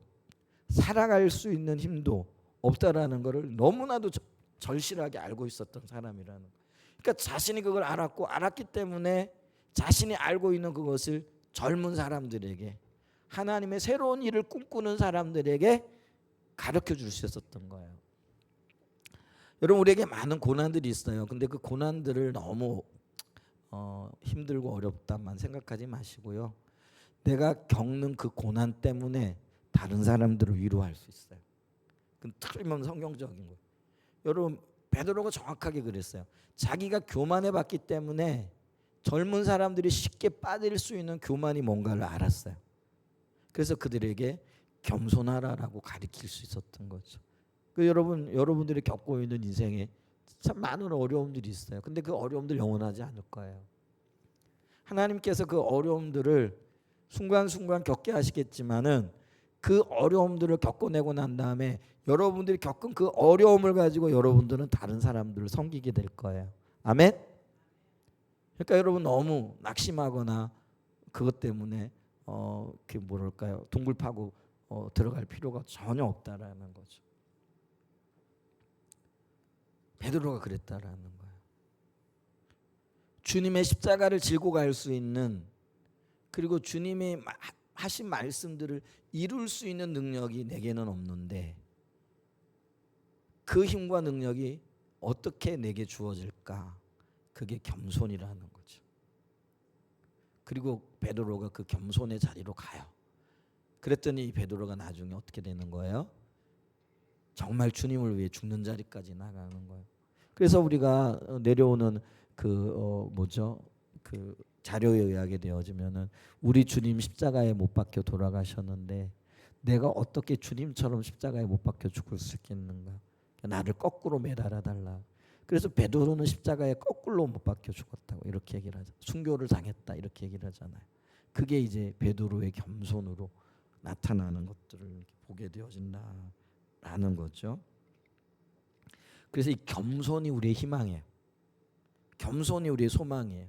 살아갈 수 있는 힘도 없다라는 것을 너무나도 절실하게 알고 있었던 사람이라는 거예요. 그러니까 자신이 그걸 알았기 때문에 자신이 알고 있는 그것을 젊은 사람들에게 하나님의 새로운 일을 꿈꾸는 사람들에게 가르쳐 줄 수 있었던 거예요. 여러분 우리에게 많은 고난들이 있어요. 근데 그 고난들을 너무 힘들고 어렵다만 생각하지 마시고요. 내가 겪는 그 고난 때문에 다른 사람들을 위로할 수 있어요. 그건 틀림없는 성경적인 거예요. 여러분 베드로가 정확하게 그랬어요. 자기가 교만해 봤기 때문에 젊은 사람들이 쉽게 빠질 수 있는 교만이 뭔가를 알았어요. 그래서 그들에게 겸손하라라고 가르칠 수 있었던 거죠. 여러분들이 겪고 있는 인생에 참 많은 어려움들이 있어요. 근데 그 어려움들 영원하지 않을 거예요. 하나님께서 그 어려움들을 순간순간 겪게 하시겠지만은 그 어려움들을 겪어내고 난 다음에 여러분들이 겪은 그 어려움을 가지고 여러분들은 다른 사람들을 섬기게 될 거예요. 아멘. 그러니까 여러분 너무 낙심하거나 그것 때문에 그 뭐랄까요 둥글 파고 들어갈 필요가 전혀 없다라는 거죠. 베드로가 그랬다라는 거예요. 주님의 십자가를 지고 갈 수 있는 그리고 주님이 하신 말씀들을 이룰 수 있는 능력이 내게는 없는데 그 힘과 능력이 어떻게 내게 주어질까? 그게 겸손이라는 거죠. 그리고 베드로가 그 겸손의 자리로 가요. 그랬더니 베드로가 나중에 어떻게 되는 거예요? 정말 주님을 위해 죽는 자리까지 나가는 거예요. 그래서 우리가 내려오는 그 자료에 의하게 되어지면은 우리 주님 십자가에 못 박혀 돌아가셨는데 내가 어떻게 주님처럼 십자가에 못 박혀 죽을 수 있겠는가? 나를 거꾸로 매달아 달라. 그래서 베드로는 십자가에 거꾸로 못 박혀 죽었다고 이렇게 얘기를 하죠. 순교를 당했다 이렇게 얘기를 하잖아요. 그게 이제 베드로의 겸손으로 나타나는 것들을 보게 되어진다라는 거죠. 그래서 이 겸손이 우리의 희망이에요. 겸손이 우리의 소망이에요.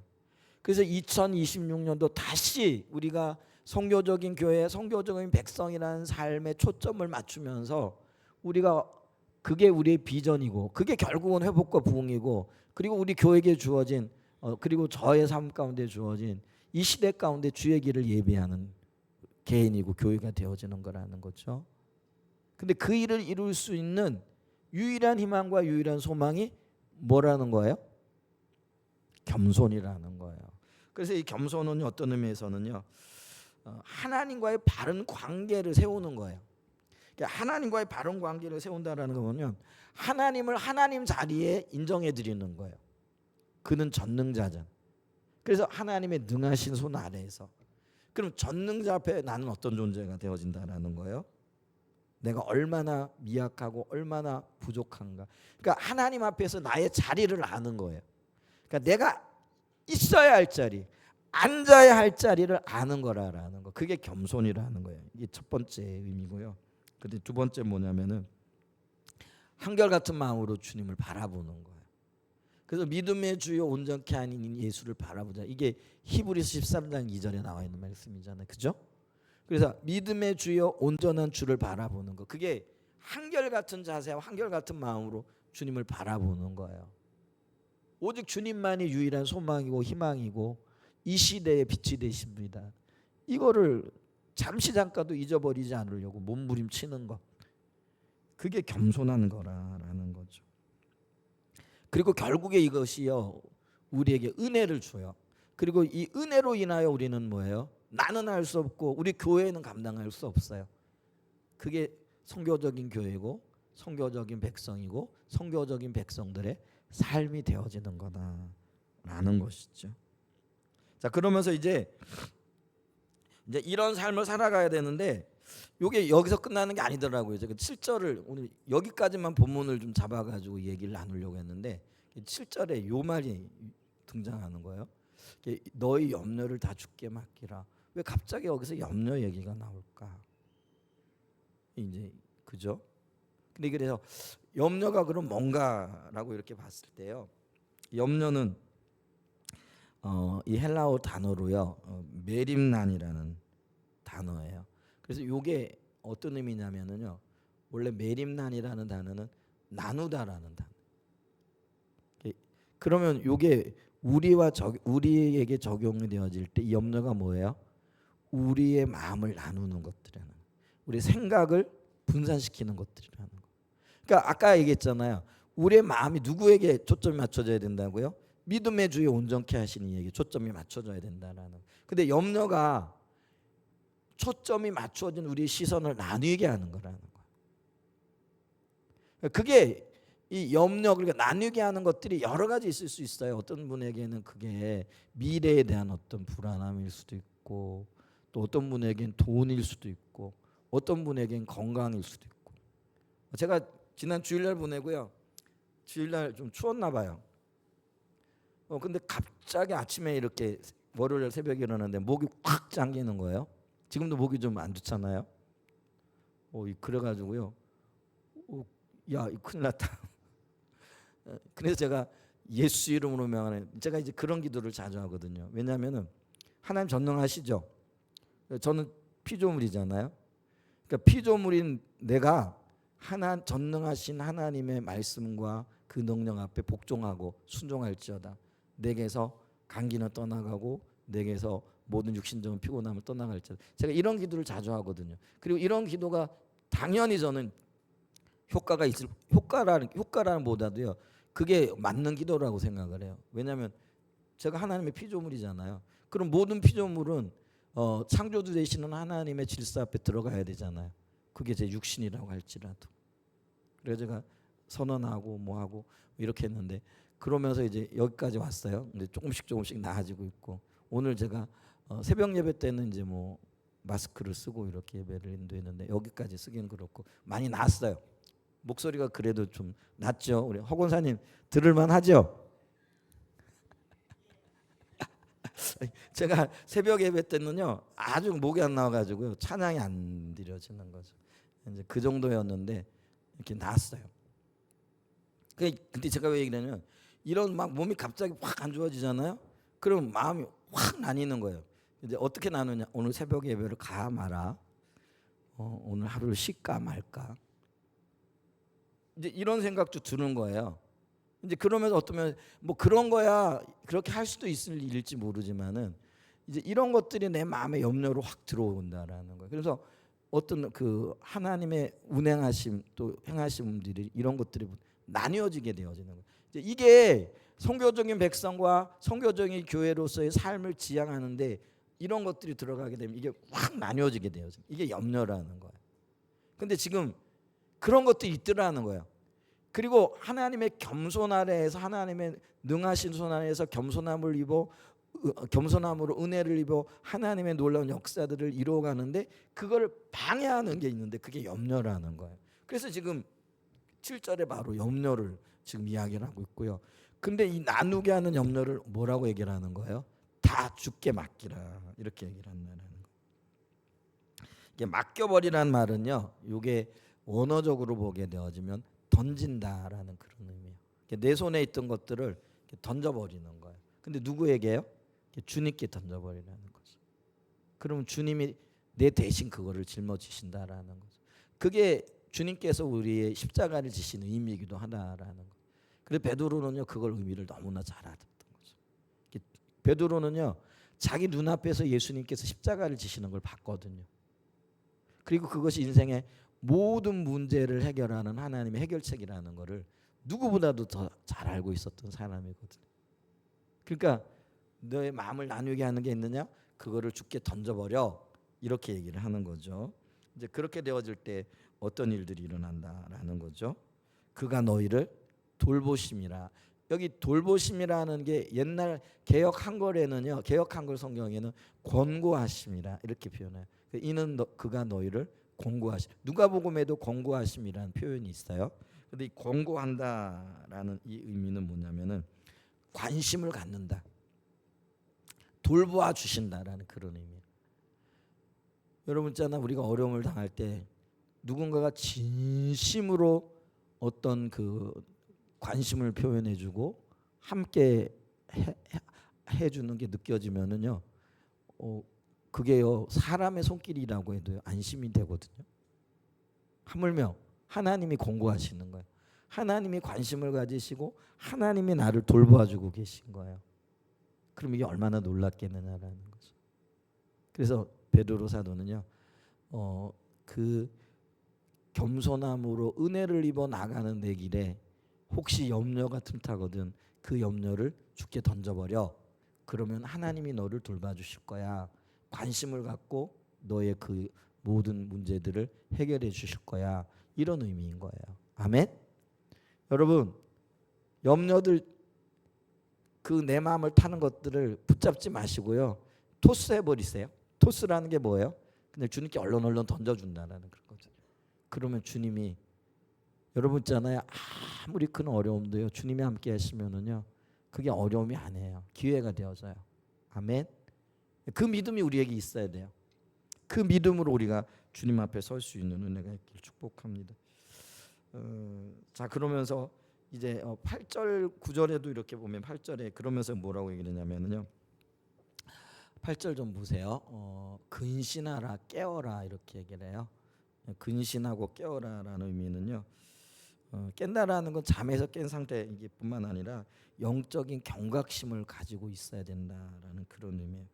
그래서 2026년도 다시 우리가 선교적인 교회, 선교적인 백성이라는 삶에 초점을 맞추면서 우리가 그게 우리의 비전이고 그게 결국은 회복과 부흥이고 그리고 우리 교회에게 주어진 그리고 저의 삶 가운데 주어진 이 시대 가운데 주의 길을 예비하는 개인이고 교회가 되어지는 거라는 거죠. 근데 그 일을 이룰 수 있는 유일한 희망과 유일한 소망이 뭐라는 거예요? 겸손이라는 거예요. 그래서 이 겸손은 어떤 의미에서는요 하나님과의 바른 관계를 세우는 거예요. 그러니까 하나님과의 바른 관계를 세운다라는 거는 하나님을 하나님 자리에 인정해 드리는 거예요. 그는 전능자잖아. 그래서 하나님의 능하신 손 아래에서 그럼 전능자 앞에 나는 어떤 존재가 되어진다라는 거예요? 내가 얼마나 미약하고 얼마나 부족한가. 그러니까 하나님 앞에서 나의 자리를 아는 거예요. 그러니까 내가 있어야 할 자리, 앉아야 할 자리를 아는 거라는 거. 그게 겸손이라는 거예요. 이게 첫 번째 의미고요. 근데 두 번째 뭐냐면은 한결같은 마음으로 주님을 바라보는 거예요. 그래서 믿음의 주요 온전케 하는 예수를 바라보자. 이게 히브리서 13장 2절에 나와 있는 말씀이잖아요. 그죠? 그래서 믿음의 주요 온전한 주를 바라보는 거. 그게 한결같은 자세와 한결같은 마음으로 주님을 바라보는 거예요. 오직 주님만이 유일한 소망이고 희망이고 이 시대의 빛이 되십니다. 이거를 잠시 잠깐도 잊어버리지 않으려고 몸부림치는 것. 그게 겸손한 거라는 거죠. 그리고 결국에 이것이요 우리에게 은혜를 줘요. 그리고 이 은혜로 인하여 우리는 뭐예요? 나는 할 수 없고 우리 교회는 감당할 수 없어요. 그게 선교적인 교회고 선교적인 백성이고 선교적인 백성들의 삶이 되어지는 거다라는 것이죠. 자, 그러면서 이제 이런 삶을 살아가야 되는데 이게 여기서 끝나는 게 아니더라고요. 제가 7절을 오늘 여기까지만 본문을 좀 잡아가지고 얘기를 나누려고 했는데 7절에 요 말이 등장하는 거예요. 너희 염려를 다 주께 맡기라. 왜 갑자기 여기서 염려 얘기가 나올까? 이제 그죠? 근데 그래서 염려가 그럼 뭔가라고 이렇게 봤을 때요. 염려는 이 헬라어 단어로요 메림난이라는 단어예요. 그래서 이게 어떤 의미냐면은요. 원래 메림난이라는 단어는 나누다라는 단어. 그러면 이게 우리에게 적용이 되어질 때 이 염려가 뭐예요? 우리의 마음을 나누는 것들이라는 거. 우리 생각을 분산시키는 것들이라는 거. 그러니까 아까 얘기했잖아요. 우리의 마음이 누구에게 초점이 맞춰져야 된다고요? 믿음의 주에 온전케 하시는 이에게 초점이 맞춰져야 된다라는 거. 근데 염려가 초점이 맞춰진 우리의 시선을 나뉘게 하는 거라는 거예요. 그게 이 염려, 그러니까 나뉘게 하는 것들이 여러 가지 있을 수 있어요. 어떤 분에게는 그게 미래에 대한 어떤 불안함일 수도 있고, 또 어떤 분에게는 돈일 수도 있고, 어떤 분에게는 건강일 수도 있고. 제가 지난 주일날 보내고요. 주일날 좀 추웠나 봐요. 근데 갑자기 아침에 이렇게 월요일 새벽에 일어났는데 목이 확 잠기는 거예요. 지금도 목이 좀 안 좋잖아요. 그래가지고요. 야, 큰일 났다. 그래서 제가 예수 이름으로 명하는, 제가 이제 그런 기도를 자주 하거든요. 왜냐하면은 하나님 전능하시죠. 저는 피조물이잖아요. 그러니까 피조물인 내가 전능하신 하나님의 말씀과 그 능력 앞에 복종하고 순종할지어다. 내게서 감기는 떠나가고 내게서 모든 육신적인 피곤함을 떠나갈지어다. 제가 이런 기도를 자주 하거든요. 그리고 이런 기도가 당연히 저는 효과라는 보다도요. 그게 맞는 기도라고 생각을 해요. 왜냐하면 제가 하나님의 피조물이잖아요. 그럼 모든 피조물은 창조주 되시는 하나님의 질서 앞에 들어가야 되잖아요. 그게 제 육신이라고 할지라도. 그래서 제가 선언하고 뭐하고 이렇게 했는데 그러면서 이제 여기까지 왔어요. 근데 조금씩 나아지고 있고 오늘 제가 새벽 예배 때는 이제 뭐 마스크를 쓰고 이렇게 예배를 인도했는데 여기까지 쓰기는 그렇고 많이 나았어요. 목소리가 그래도 좀 낫죠. 우리 허 권사님 들을만 하죠? 제가 새벽 예배 때는요 아주 목이 안 나와가지고요 찬양이 안 드려지는 거죠. 이제 그 정도였는데 이렇게 나았어요. 근데 제가 왜 얘기하냐면 이런 막 몸이 갑자기 확 안 좋아지잖아요. 그럼 마음이 확 나뉘는 거예요. 이제 어떻게 나누냐? 오늘 새벽 예배를 가 마라. 오늘 하루를 쉴까 말까. 이제 이런 생각도 드는 거예요. 이제 그러면서 어쩌면 뭐 그런 거야 그렇게 할 수도 있을 일일지 모르지만은 이제 이런 것들이 내 마음의 염려로 확 들어온다라는 거예요. 그래서 어떤 그 하나님의 운행하심 또 행하심들이 이런 것들이 나뉘어지게 되어지는 거예요. 이제 이게 선교적인 백성과 선교적인 교회로서의 삶을 지향하는데 이런 것들이 들어가게 되면 이게 확 나뉘어지게 되어져. 이게 염려라는 거예요. 근데 지금 그런 것도 있더라는 거예요. 그리고 하나님의 겸손 아래에서 하나님의 능하신 손 아래에서 겸손함을 입어 겸손함으로 은혜를 입어 하나님의 놀라운 역사들을 이루어가는데 그걸 방해하는 게 있는데 그게 염려라는 거예요. 그래서 지금 7절에 바로 염려를 지금 이야기를 하고 있고요. 근데 이 나누게 하는 염려를 뭐라고 얘기를 하는 거예요? 다 주께 맡기라 이렇게 얘기를 한다는 거예요. 이게 맡겨버리라는 말은요, 이게 원어적으로 보게 되어지면 던진다라는 그런 의미예요. 내 손에 있던 것들을 던져버리는 거예요. 근데 누구에게요? 주님께 던져버리라는 거죠. 그러면 주님이 내 대신 그거를 짊어지신다라는 거죠. 그게 주님께서 우리의 십자가를 지시는 의미이기도 하다라는 거죠. 그래서 베드로는요 그걸 의미를 너무나 잘 알았던 거죠. 베드로는요 자기 눈앞에서 예수님께서 십자가를 지시는 걸 봤거든요. 그리고 그것이 인생의 모든 문제를 해결하는 하나님의 해결책이라는 것을 누구보다도 더 잘 알고 있었던 사람이거든요. 그러니까 너의 마음을 나누게 하는 게 있느냐? 그거를 주께 던져버려 이렇게 얘기를 하는 거죠. 이제 그렇게 되어질 때 어떤 일들이 일어난다라는 거죠. 그가 너희를 돌보심이라. 여기 돌보심이라는 게 옛날 개역 한글에는요, 개역 한글 성경에는 권고하심이라 이렇게 표현해요. 이는 그가 너희를 권고하심. 누가복음에도 권고하심이라는 표현이 있어요. 근데 이 권고한다라는 이 의미는 뭐냐면은 관심을 갖는다, 돌보아 주신다라는 그런 의미예요. 여러분 있잖아, 우리가 어려움을 당할 때 누군가가 진심으로 어떤 그 관심을 표현해주고 함께 해주는 게 느껴지면은요, 그게요 사람의 손길이라고 해도요 안심이 되거든요. 하물며 하나님이 권고하시는 거예요. 하나님이 관심을 가지시고 하나님이 나를 돌보아주고 계신 거예요. 그럼 이게 얼마나 놀랍겠느냐라는 거죠. 그래서 베드로 사도는요, 그 겸손함으로 은혜를 입어 나가는 내 길에 혹시 염려가 틈타거든 그 염려를 주께 던져버려. 그러면 하나님이 너를 돌봐주실 거야. 관심을 갖고 너의 그 모든 문제들을 해결해 주실 거야. 이런 의미인 거예요. 아멘. 여러분, 염려들, 그 내 마음을 타는 것들을 붙잡지 마시고요, 토스해 버리세요. 토스라는 게 뭐예요? 근데 주님께 얼른 던져준다는 그런 거죠. 그러면 주님이, 여러분 있잖아요, 아무리 큰 어려움도요 주님이 함께 하시면은요 그게 어려움이 아니에요. 기회가 되어져요. 아멘. 그 믿음이 우리에게 있어야 돼요. 그 믿음으로 우리가 주님 앞에 설 수 있는 은혜가 있기를 축복합니다. 자, 그러면서 이제 8절 9절에도 이렇게 보면 8절에 그러면서 뭐라고 얘기하냐면요, 8절 좀 보세요. 근신하라 깨어라 이렇게 얘기를 해요. 근신하고 깨어라라는 의미는요, 깬다라는 건 잠에서 깬 상태이기 뿐만 아니라 영적인 경각심을 가지고 있어야 된다라는 그런 의미예요.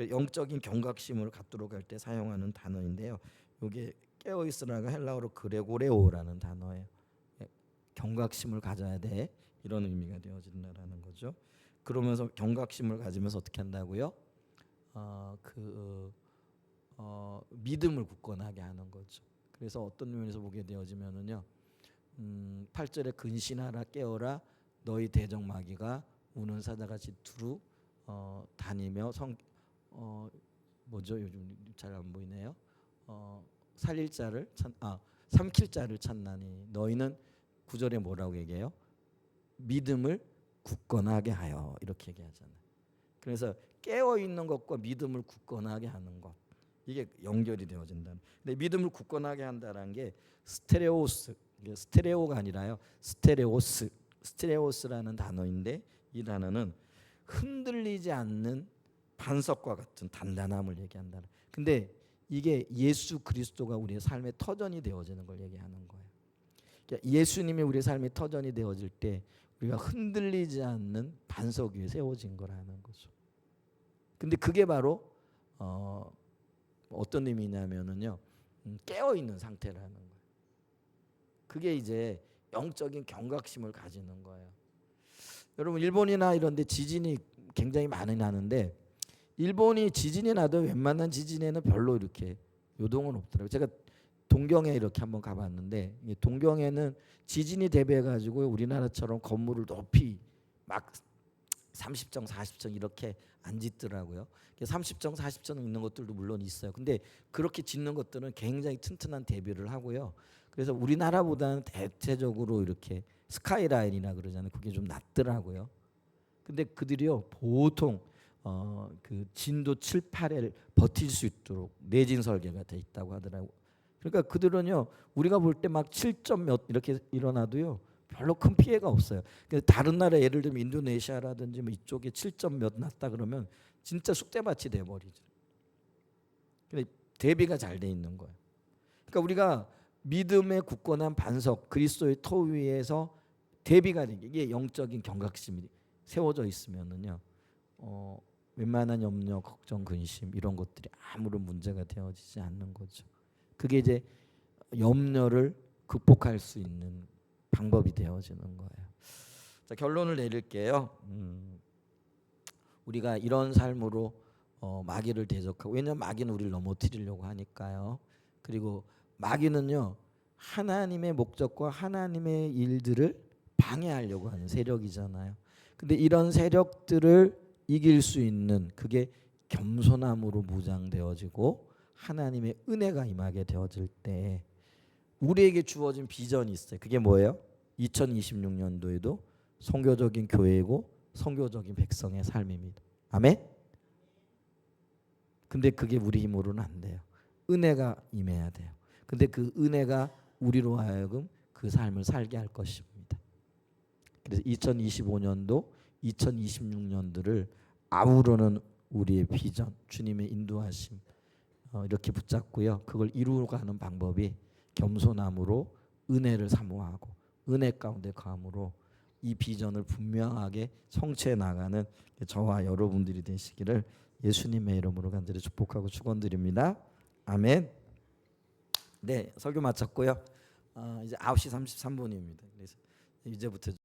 영적인 경각심을 갖도록 할 때 사용하는 단어인데요, 이게 깨어 있으라가 헬라어로 그레고레오라는 단어예요. 경각심을 가져야 돼, 이런 의미가 되어진다라는 거죠. 그러면서 경각심을 가지면서 어떻게 한다고요? 믿음을 굳건하게 하는 거죠. 그래서 어떤 면에서 보게 되어지면은요, 8절에 근신하라 깨어라 너희 대적마귀가 우는 사자같이 두루 다니며 뭐죠? 요즘 잘 안 보이네요. 살릴 자를 삼킬 자를 찾나니 너희는 9절에 뭐라고 얘기해요? 믿음을 굳건하게 하여 이렇게 얘기하잖아요. 그래서 깨어 있는 것과 믿음을 굳건하게 하는 것, 이게 연결이 되어진다는. 근데 믿음을 굳건하게 한다는 게 스테레오스, 이게 스테레오가 아니라요 스테레오스라는 단어인데, 이 단어는 흔들리지 않는 반석과 같은 단단함을 얘기한다. 근데 이게 예수 그리스도가 우리의 삶의 터전이 되어지는 걸 얘기하는 거예요. 그러니까 예수님이 우리의 삶의 터전이 되어질 때 우리가 흔들리지 않는 반석 위에 세워진 거라는 거죠. 근데 그게 바로 어떤 의미냐면은요, 깨어 있는 상태라는 거예요. 그게 이제 영적인 경각심을 가지는 거예요. 여러분, 일본이나 이런 데 지진이 굉장히 많이 나는데, 일본이 지진이 나도 웬만한 지진에는 별로 이렇게 요동은 없더라고요. 제가 동경에 이렇게 한번 가봤는데, 동경에는 지진이 대비해 가지고 우리나라처럼 건물을 높이 막 30정, 40정 이렇게 안 짓더라고요. 30정, 40정 있는 것들도 물론 있어요. 근데 그렇게 짓는 것들은 굉장히 튼튼한 대비를 하고요. 그래서 우리나라보다는 대체적으로 이렇게 스카이라인이나 그러잖아요. 그게 좀 낮더라고요. 근데 그들이요 보통 그 진도 7, 8을 버틸 수 있도록 내진 설계가 돼 있다고 하더라고요. 그러니까 그들은요 우리가 볼 때 막 7점 몇 이렇게 일어나도요 별로 큰 피해가 없어요. 다른 나라 예를 들면 인도네시아라든지 뭐 이쪽에 7점 몇 났다 그러면 진짜 쑥대밭이 돼 버리죠. 근데 대비가 잘 돼 있는 거예요. 그러니까 우리가 믿음의 굳건한 반석 그리스도의 터 위에서 대비가 되는 게 이게 영적인 경각심이 세워져 있으면은요 웬만한 염려, 걱정, 근심 이런 것들이 아무런 문제가 되어지지 않는 거죠. 그게 이제 염려를 극복할 수 있는 방법이 되어지는 거예요. 자, 결론을 내릴게요. 우리가 이런 삶으로 마귀를 대적하고 왜냐하면 마귀는 우리를 넘어뜨리려고 하니까요. 그리고 마귀는요 하나님의 목적과 하나님의 일들을 방해하려고 하는 세력이잖아요. 근데 이런 세력들을 이길 수 있는 그게 겸손함으로 무장되어지고 하나님의 은혜가 임하게 되어질 때 우리에게 주어진 비전이 있어요. 그게 뭐예요? 2026년도에도 선교적인 교회이고 선교적인 백성의 삶입니다. 아멘? 근데 그게 우리 힘으로는 안 돼요. 은혜가 임해야 돼요. 근데 그 은혜가 우리로 하여금 그 삶을 살게 할 것입니다. 그래서 2025년도, 2026년도를 아우르는 우리의 비전, 주님의 인도하심 이렇게 붙잡고요. 그걸 이루어가는 방법이 겸손함으로 은혜를 사모하고 은혜 가운데 감으로 이 비전을 분명하게 성취해 나가는 저와 여러분들이 되시기를 예수님의 이름으로 간절히 축복하고 축원드립니다. 아멘. 네, 설교 마쳤고요. 이제 9시 33분입니다. 그래서 이제부터